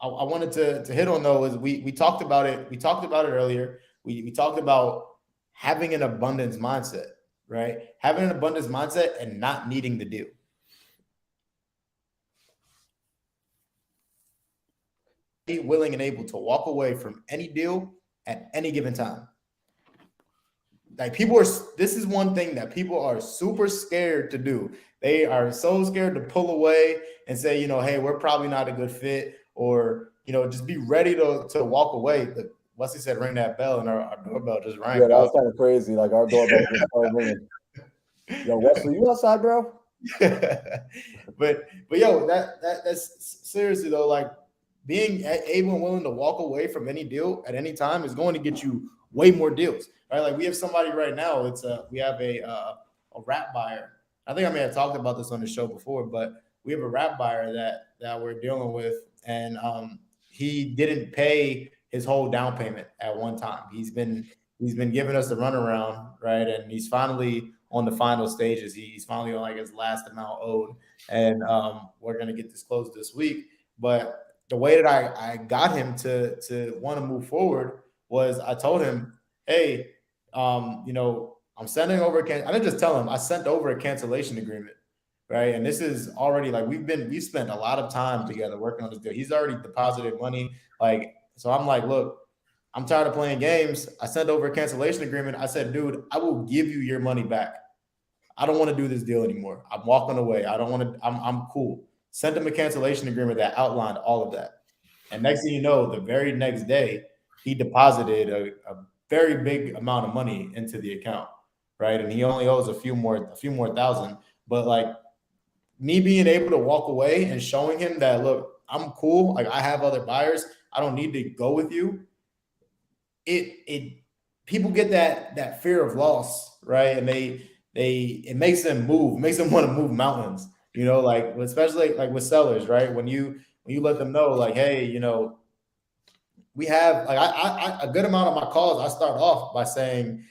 I wanted to hit on though is we talked about it. We talked about it earlier. We talked about having an abundance mindset, right? Having an abundance mindset and not needing the deal. Be willing and able to walk away from any deal at any given time. Like this is one thing that people are super scared to do. They are so scared to pull away and say, hey, we're probably not a good fit, or, just be ready to walk away. But Wesley said, ring that bell, and our doorbell just rang. Yeah, that was kind of crazy. Like our doorbell just started ringing. Yo, Wesley, you outside, bro? but yo, that's seriously though, like being able and willing to walk away from any deal at any time is going to get you way more deals, right? Like we have somebody right now. We have a rap buyer. I think I may have talked about this on the show before, but we have a rap buyer that we're dealing with, and he didn't pay his whole down payment at one time. He's been giving us the runaround, right? And he's finally on the final stages. He's finally on like his last amount owed, and we're gonna get this closed this week. But the way that I got him to want to move forward was I told him, hey, I'm sending over I didn't just tell him, I sent over a cancellation agreement, right? And this is already like we spent a lot of time together working on this deal. He's already deposited money. So I'm like, look, I'm tired of playing games. I sent over a cancellation agreement. I said, dude, I will give you your money back. I don't want to do this deal anymore. I'm walking away. I don't want to, I'm cool. Sent him a cancellation agreement that outlined all of that. And next thing you know, the very next day, he deposited a very big amount of money into the account, right? And he only owes a few more thousand. But like me being able to walk away and showing him that, look, I'm cool. Like I have other buyers. I don't need to go with you. People get that fear of loss, right? And it makes them move, makes them want to move mountains. You know, like especially like with sellers, right? When you let them know, like, hey, we have like a good amount of my calls. I start off by saying,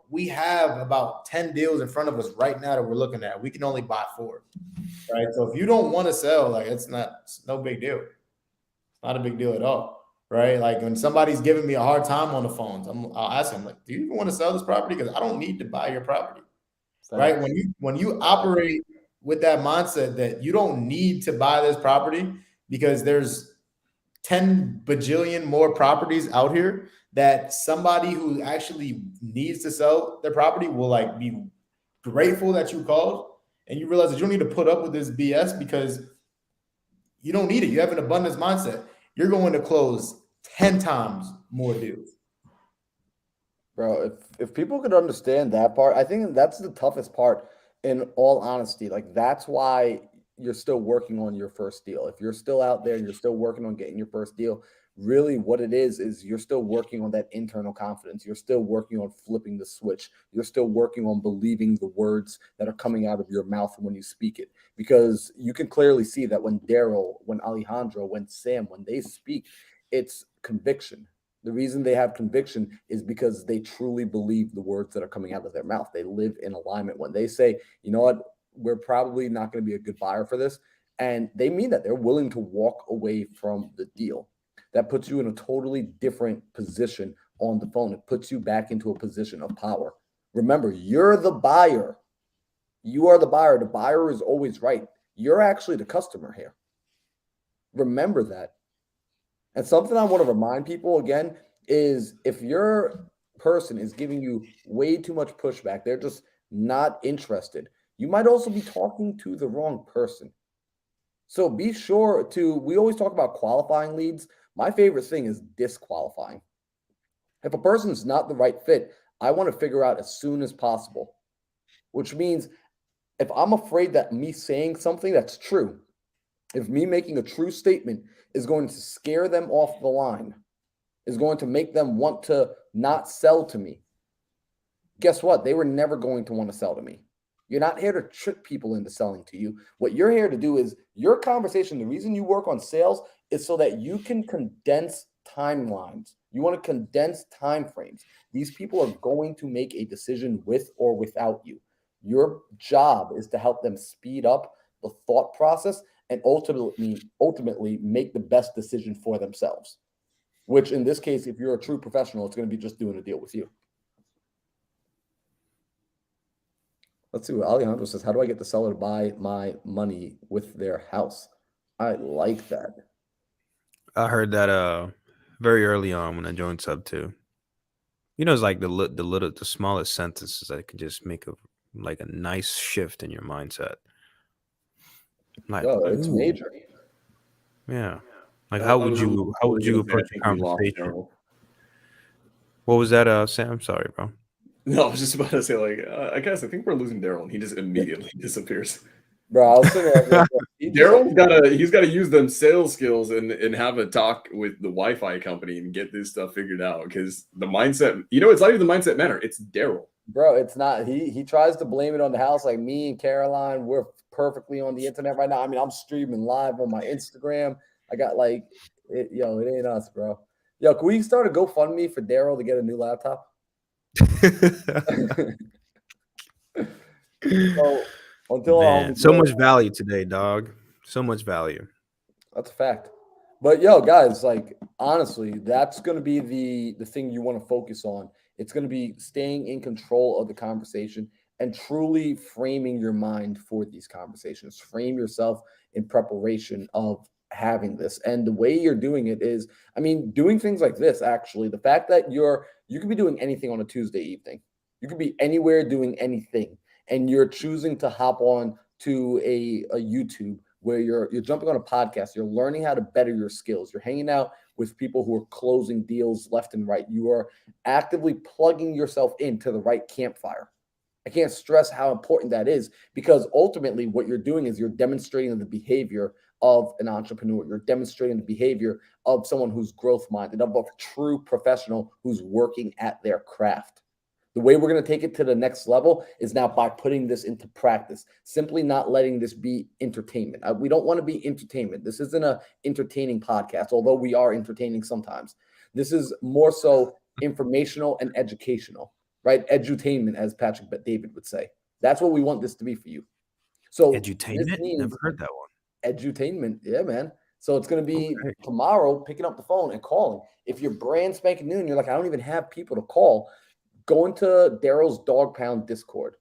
we have about 10 deals in front of us right now that we're looking at. We can only buy 4, right? So if you don't want to sell, like it's no big deal. Not a big deal at all, right? Like when somebody's giving me a hard time on the phones, I'll ask them, like, do you even want to sell this property? Because I don't need to buy your property, right? When you operate with that mindset that you don't need to buy this property because there's 10 bajillion more properties out here that somebody who actually needs to sell their property will like be grateful that you called, and you realize that you don't need to put up with this BS because you don't need it. You have an abundance mindset. You're going to close 10 times more deals. Bro, if people could understand that part, I think that's the toughest part in all honesty. Like that's why you're still working on your first deal. If you're still out there and you're still working on getting your first deal, really what it is you're still working on that internal confidence. You're still working on flipping the switch. You're still working on believing the words that are coming out of your mouth when you speak it. Because you can clearly see that when Daryl, when Alejandro, when Sam, when they speak, it's conviction. The reason they have conviction is because they truly believe the words that are coming out of their mouth. They live in alignment. When they say, you know what, we're probably not going to be a good buyer for this, and they mean that. They're willing to walk away from the deal. That puts you in a totally different position on the phone. It puts you back into a position of power. Remember, you're the buyer. You are the buyer. The buyer is always right. You're actually the customer here. Remember that. And something I want to remind people again is if your person is giving you way too much pushback, they're just not interested, you might also be talking to the wrong person. So be sure we always talk about qualifying leads. My favorite thing is disqualifying. If a person's not the right fit, I want to figure out as soon as possible, which means if I'm afraid that me saying something that's true, if me making a true statement is going to scare them off the line, is going to make them want to not sell to me, guess what? They were never going to want to sell to me. You're not here to trick people into selling to you. What you're here to do is your conversation. The reason you work on sales is so that you can condense timelines. You want to condense time frames. These people are going to make a decision with or without you. Your job is to help them speed up the thought process and ultimately make the best decision for themselves, which in this case, if you're a true professional, it's going to be just doing a deal with you. Let's see what Alejandro says. How do I get the seller to buy my money with their house? I like that. I heard that very early on when I joined Sub 2. It's like the smallest sentences that can just make a nice shift in your mindset. Like, it's major. Yeah. Like how would you approach a conversation? What was that, Sam? Sorry, bro. No, I was just about to say, I think we're losing Daryl, and he just immediately disappears. Bro, I was thinking he's got to use them sales skills and have a talk with the Wi-Fi company and get this stuff figured out, because the mindset, it's not even the mindset matter. It's Daryl. Bro, it's not. He tries to blame it on the house. Like me and Caroline, we're perfectly on the internet right now. I mean, I'm streaming live on my Instagram. I got it ain't us, bro. Yo, can we start a GoFundMe for Daryl to get a new laptop? So much value today, dog. So much value. That's a fact. But yo, guys, honestly, that's going to be the thing you want to focus on. It's going to be staying in control of the conversation and truly framing your mind for these conversations. Frame yourself in preparation of having this. And the way you're doing it is, doing things like this, actually, the fact that you could be doing anything on a Tuesday evening. You could be anywhere doing anything, and you're choosing to hop on to a YouTube where you're jumping on a podcast. You're learning how to better your skills. You're hanging out with people who are closing deals left and right. You are actively plugging yourself into the right campfire. I can't stress how important that is, because ultimately what you're doing is you're demonstrating the behavior of an entrepreneur. You're demonstrating the behavior of someone who's growth minded, of a true professional who's working at their craft. The way we're going to take it to the next level is now by putting this into practice, simply not letting this be entertainment. We don't want to be entertainment. This isn't an entertaining podcast, although we are entertaining sometimes. This is more so informational and educational, right? Edutainment, as Patrick David would say. That's what we want this to be for you. So Edutainment? Never heard that one. Edutainment, yeah, man. So it's going to be tomorrow picking up the phone and calling. If you're brand spanking new and you're like, I don't even have people to call, go into Daryl's Dog Pound Discord,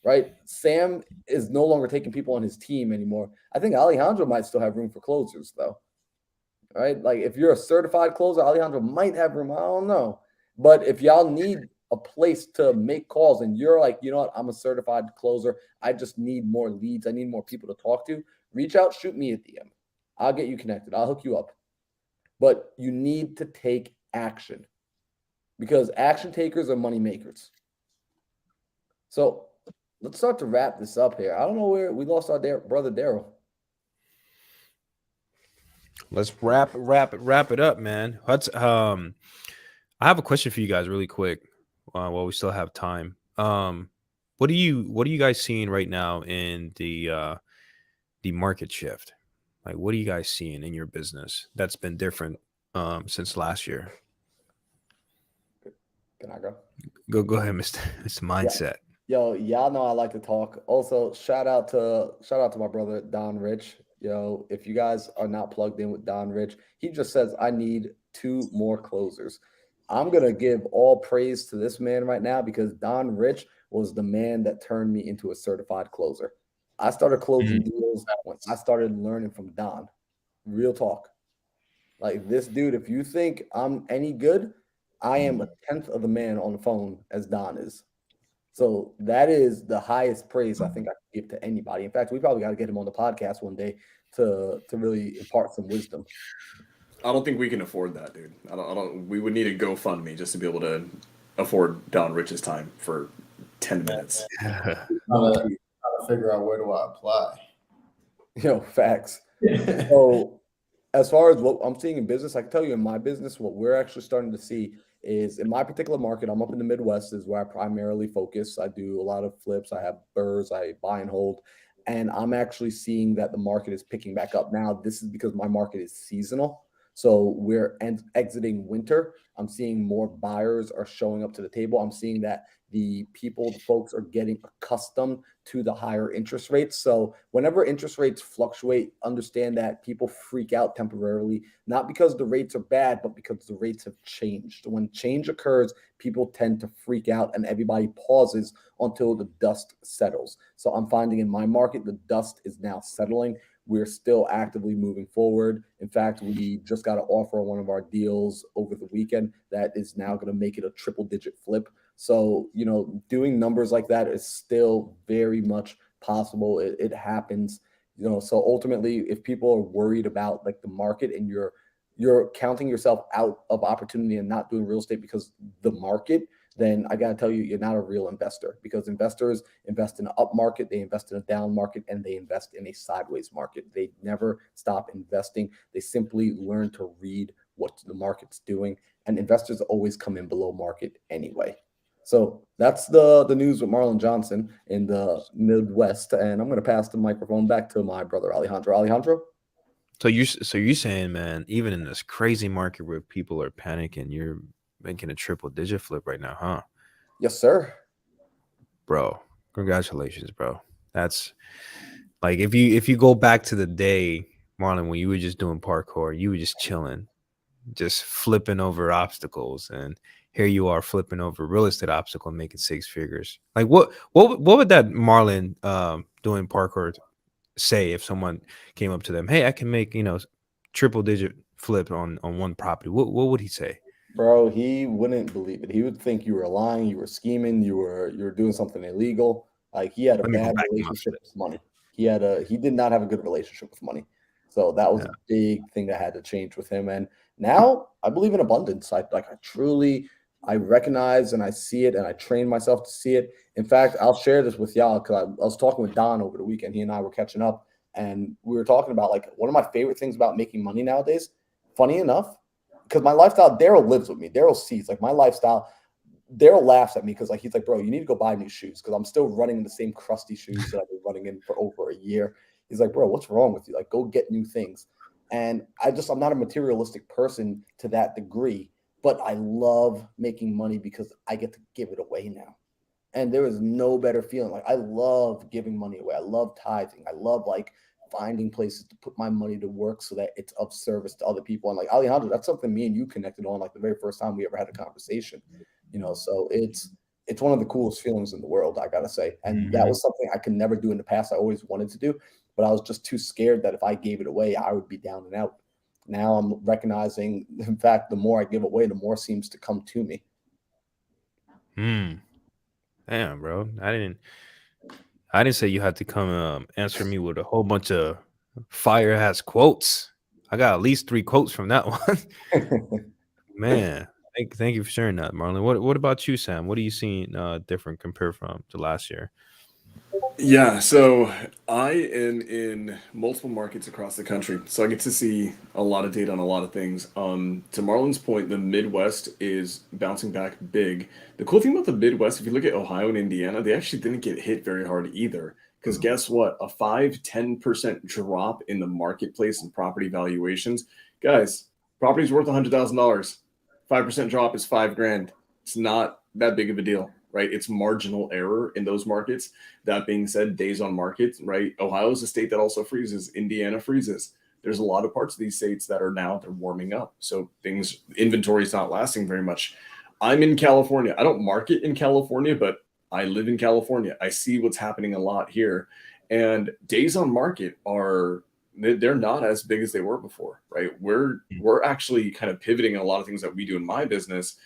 right? Sam is no longer taking people on his team anymore. I think Alejandro might still have room for closers, though. Right? Like if you're a certified closer, Alejandro might have room. I don't know. But if y'all need a place to make calls and you're like, you know what, I'm a certified closer. I just need more leads. I need more people to talk to. Reach out, shoot me a DM. I'll get you connected. I'll hook you up. But you need to take action because action takers are money makers. So let's start to wrap this up here. I don't know where we lost our brother Daryl. Let's wrap it up, man. I have a question for you guys really quick while we still have time. What are you guys seeing right now in the market shift? Like, what are you guys seeing in your business that's been different since last year? Can I go? Go ahead, Mr. Mindset. Yo, y'all know I like to talk. Also, shout out to my brother Don Rich. Yo, if you guys are not plugged in with Don Rich, he just says I need 2 more closers. I'm gonna give all praise to this man right now because Don Rich was the man that turned me into a certified closer. I started closing deals when I started learning from Don. Real talk. Like this dude, if you think I'm any good, I am a 10th of the man on the phone as Don is. So that is the highest praise I think I can give to anybody. In fact, we probably got to get him on the podcast one day to really impart some wisdom. I don't think we can afford that, dude. I don't. We would need a GoFundMe just to be able to afford Don Rich's time for 10 minutes. Trying to figure out where do I apply. Yo, facts. So as far as what I'm seeing in business, I can tell you in my business, what we're actually starting to see is in my particular market, I'm up in the Midwest is where I primarily focus. I do a lot of flips. I have burrs, I buy and hold. And I'm actually seeing that the market is picking back up. Now, this is because my market is seasonal. So we're exiting winter. I'm seeing more buyers are showing up to the table. I'm seeing that the folks are getting accustomed to the higher interest rates. So whenever interest rates fluctuate, understand that people freak out temporarily, not because the rates are bad, but because the rates have changed. When change occurs, people tend to freak out and everybody pauses until the dust settles. So I'm finding in my market, the dust is now settling. We're still actively moving forward. In fact, we just got an offer on one of our deals over the weekend that is now going to make it a triple-digit flip. So, doing numbers like that is still very much possible. It happens, so ultimately, if people are worried about like the market and you're counting yourself out of opportunity and not doing real estate because the market, then I got to tell you, you're not a real investor because investors invest in an up market, they invest in a down market, and they invest in a sideways market. They never stop investing. They simply learn to read what the market's doing, and investors always come in below market anyway. So that's the news with Marlon Johnson in the Midwest, and I'm going to pass the microphone back to my brother Alejandro. Alejandro? So you're saying, man, even in this crazy market where people are panicking, you're making a triple-digit flip right now, huh? Yes, sir. Bro, congratulations, bro. That's like if you go back to the day, Marlon, when you were just doing parkour, you were just chilling, just flipping over obstacles, and here you are flipping over real estate obstacle and making 6 figures. Like what would that Marlon doing parkour say if someone came up to them, hey, I can make triple-digit flip on one property? What would he say? Bro, he wouldn't believe it. He would think you were lying, you were scheming, you were doing something illegal. Like he had a bad relationship with money. He did not have a good relationship with money. So that was a big thing that had to change with him. And now I believe in abundance. I recognize and I see it and I train myself to see it. In fact, I'll share this with y'all because I was talking with Don over the weekend. He and I were catching up and we were talking about like one of my favorite things about making money nowadays. Funny enough, because my lifestyle, Daryl lives with me. Daryl sees like my lifestyle. Daryl laughs at me because like he's like, bro, you need to go buy new shoes because I'm still running in the same crusty shoes that I've been running in for over a year. He's like, bro, what's wrong with you? Like, go get new things. And I'm not a materialistic person to that degree, but I love making money because I get to give it away now. And there is no better feeling. Like, I love giving money away. I love tithing. I love like finding places to put my money to work so that it's of service to other people. And like Alejandro, that's something me and you connected on like the very first time we ever had a conversation. So it's one of the coolest feelings in the world, I gotta say. And that was something I could never do in the past. I always wanted to do, but I was just too scared that if I gave it away, I would be down and out. Now I'm recognizing, in fact, the more I give away, the more seems to come to me. Damn, bro. I didn't say you had to come answer me with a whole bunch of fire ass quotes. I got at least 3 quotes from that one. Man. Thank you for sharing that, Marlon. What about you, Sam? What are you seeing different compared to last year? Yeah, so I am in multiple markets across the country, so I get to see a lot of data on a lot of things. To Marlon's point, the Midwest is bouncing back big. The cool thing about the Midwest, if you look at Ohio and Indiana, they actually didn't get hit very hard either. Because guess what? A 5-10% drop in the marketplace and property valuations. Guys, property's worth $100,000. 5% drop is $5,000. It's not that big of a deal, right? It's marginal error in those markets. That being said, days on market, right? Ohio is a state that also freezes. Indiana freezes. There's a lot of parts of these states that they're warming up. So inventory is not lasting very much. I'm in California. I don't market in California, but I live in California. I see what's happening a lot here. And days on market they're not as big as they were before, right? We're actually kind of pivoting in a lot of things that we do in my business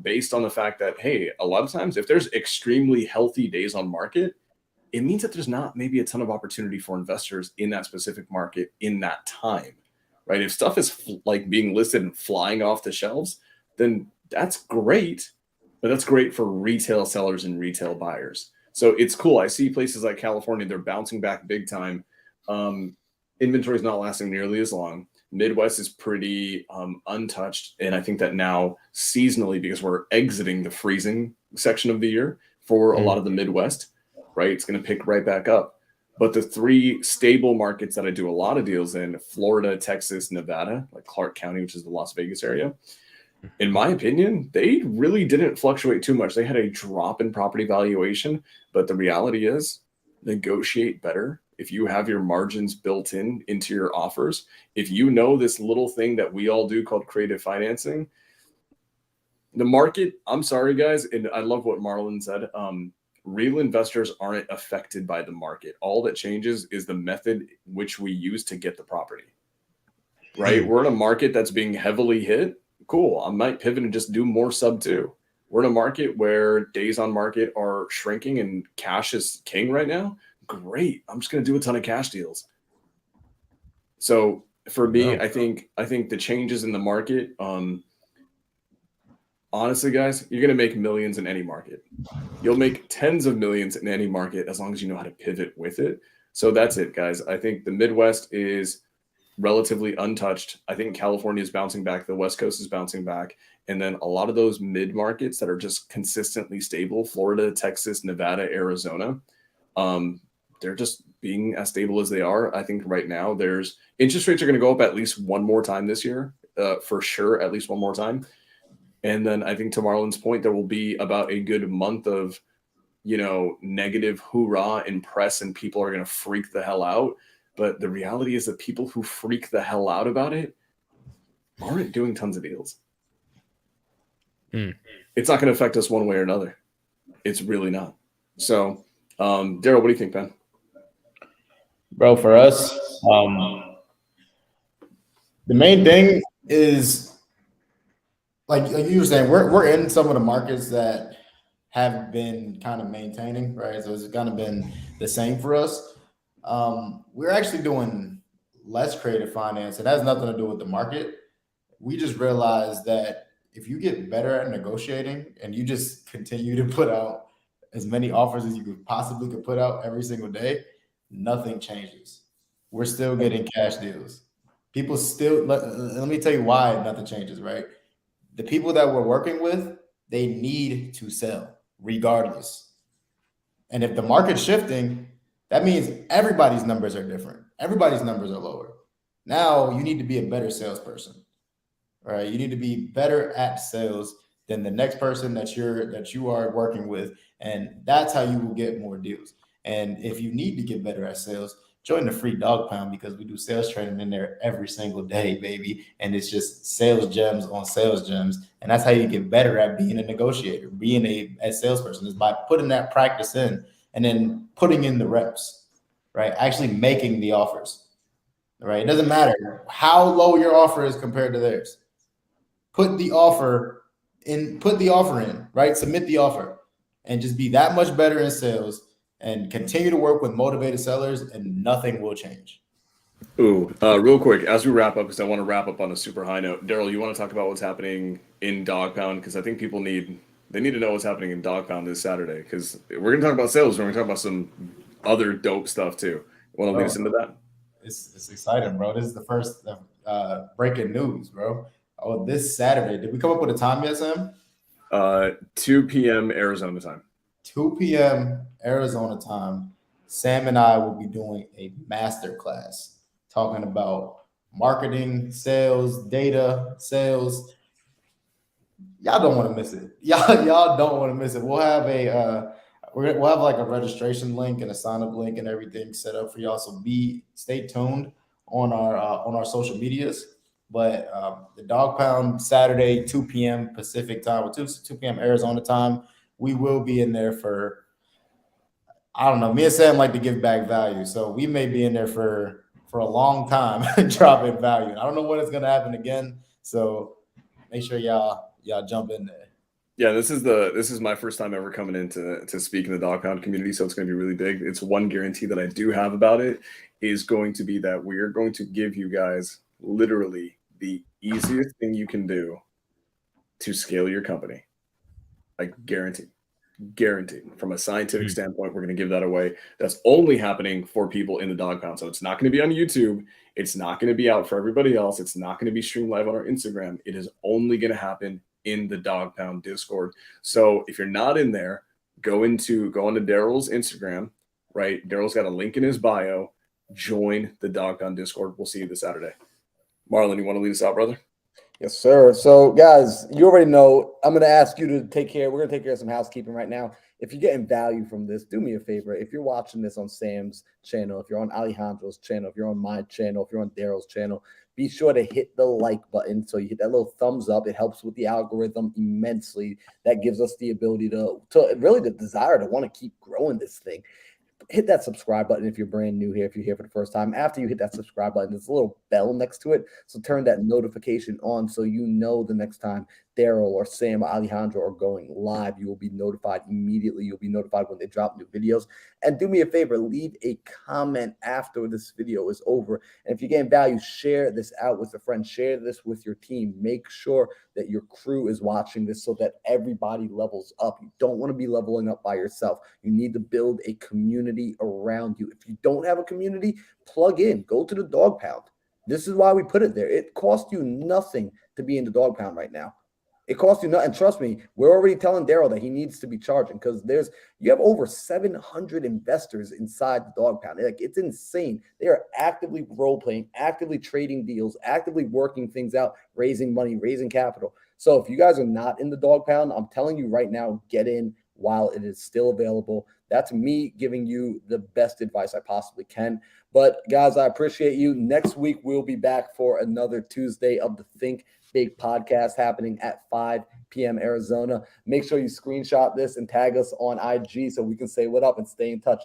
based on the fact that, hey, a lot of times if there's extremely healthy days on market, it means that there's not maybe a ton of opportunity for investors in that specific market in that time, right? If stuff is like being listed and flying off the shelves, then that's great, but that's great for retail sellers and retail buyers. So it's cool. I see places like California, they're bouncing back big time. Inventory is not lasting nearly as long. Midwest is pretty untouched. And I think that now seasonally, because we're exiting the freezing section of the year for a lot of the Midwest, right? It's going to pick right back up. But the 3 stable markets that I do a lot of deals in, Florida, Texas, Nevada, like Clark County, which is the Las Vegas area, in my opinion, they really didn't fluctuate too much. They had a drop in property valuation, but the reality is negotiate better. If you have your margins built into your offers, if you know this little thing that we all do called creative financing, the market, I'm sorry, guys, and I love what Marlon said, real investors aren't affected by the market. All that changes is the method which we use to get the property, right? We're in a market that's being heavily hit. Cool. I might pivot and just do more sub 2. We're in a market where days on market are shrinking and cash is king right now. Great. I'm just going to do a ton of cash deals. So for me, I think the changes in the market, honestly, guys, you're going to make millions in any market. You'll make tens of millions in any market as long as you know how to pivot with it. So that's it, guys. I think the Midwest is relatively untouched. I think California is bouncing back. The West Coast is bouncing back. And then a lot of those mid markets that are just consistently stable, Florida, Texas, Nevada, Arizona, they're just being as stable as they are. I think right now there's interest rates are going to go up at least one more time this year, for sure, at least one more time. And then I think to Marlon's point, there will be about a good month of, negative hoorah and press, and people are going to freak the hell out. But the reality is that people who freak the hell out about it aren't doing tons of deals. It's not going to affect us one way or another. It's really not. So, Daryl, what do you think, Ben? Bro, for us, the main thing is like you were saying, we're in some of the markets that have been kind of maintaining, right? So it's kind of been the same for us. We're actually doing less creative finance. It has nothing to do with the market. We just realized that if you get better at negotiating and you just continue to put out as many offers as you could possibly put out every single day, nothing changes. We're still getting cash deals. People still, let me tell you why nothing changes, right? The people that we're working with, they need to sell regardless. And if the market's shifting, that means everybody's numbers are different. Everybody's numbers are lower. Now you need to be a better salesperson, right? You need to be better at sales than the next person that you are working with, and that's how you will get more deals. And if you need to get better at sales, join the free dog pound, because we do sales training in there every single day, baby. And it's just sales gems on sales gems. And that's how you get better at being a negotiator, being a salesperson, is by putting that practice in and then putting in the reps, right? Actually making the offers, right? It doesn't matter how low your offer is compared to theirs. Put the offer in, right? Submit the offer and just be that much better in sales and continue to work with motivated sellers, and nothing will change. Ooh, real quick, as we wrap up, because I want to wrap up on a super high note. Daryl, you want to talk about what's happening in Dog Pound? Because I think people need to know what's happening in Dog Pound this Saturday. Because we're going to talk about sales, we're going to talk about some other dope stuff too. Want to lead us into that? It's exciting, bro. This is the first breaking news, bro. Oh, this Saturday. Did we come up with a time yet, Sam? 2 p.m. Arizona time. 2 p.m. Arizona time. Sam and I will be doing a master class talking about marketing, sales, data, sales. Y'all don't want to miss it. Y'all don't want to miss it. We'll have we'll have like a registration link and a sign up link and everything set up for y'all. So stay tuned on our social medias. But the Dog Pound Saturday, 2 p.m. Pacific time, or 2 p.m. Arizona time, we will be in there for, I don't know, me and Sam like to give back value. So we may be in there for a long time dropping value. I don't know when it's going to happen again. So make sure y'all jump in there. Yeah, this is my first time ever coming in to speak in the Dog Pound community, so it's going to be really big. It's one guarantee that I do have about it is going to be that we are going to give you guys literally the easiest thing you can do to scale your company. Like guaranteed from a scientific standpoint. We're going to give that away. That's only happening for people in the Dog Pound. So it's not going to be on YouTube. It's not going to be out for everybody else. It's not going to be streamed live on our Instagram. It is only going to happen in the Dog Pound Discord. So if you're not in there, go onto Daryl's Instagram, right? Daryl's got a link in his bio. Join the Dog Pound Discord. We'll see you this Saturday. Marlon, you want to lead us out, brother? Yes, sir. So, guys, you already know I'm going to ask you to take care. We're going to take care of some housekeeping right now. If you're getting value from this, do me a favor. If you're watching this on Sam's channel, if you're on Alejandro's channel, if you're on my channel, if you're on Daryl's channel, be sure to hit the like button. So you hit that little thumbs up. It helps with the algorithm immensely. That gives us the ability to really the desire to want to keep growing this thing. Hit that subscribe button if you're brand new here, if you're here for the first time. After you hit that subscribe button, there's a little bell next to it. So turn that notification on so you know the next time Daryl or Sam or Alejandro are going live. You will be notified immediately. You'll be notified when they drop new videos. And do me a favor, leave a comment after this video is over. And if you're getting value, share this out with a friend. Share this with your team. Make sure that your crew is watching this so that everybody levels up. You don't want to be leveling up by yourself. You need to build a community around you. If you don't have a community, plug in. Go to the Dog Pound. This is why we put it there. It costs you nothing to be in the Dog Pound right now. It costs you nothing. And trust me, we're already telling Daryl that he needs to be charging because you have over 700 investors inside the Dog Pound. It's insane. They are actively role playing, actively trading deals, actively working things out, raising money, raising capital. So if you guys are not in the Dog Pound, I'm telling you right now, get in while it is still available. That's me giving you the best advice I possibly can. But guys, I appreciate you. Next week, we'll be back for another Tuesday of the Think Big podcast happening at 5 p.m. Arizona. Make sure you screenshot this and tag us on IG so we can say what up and stay in touch.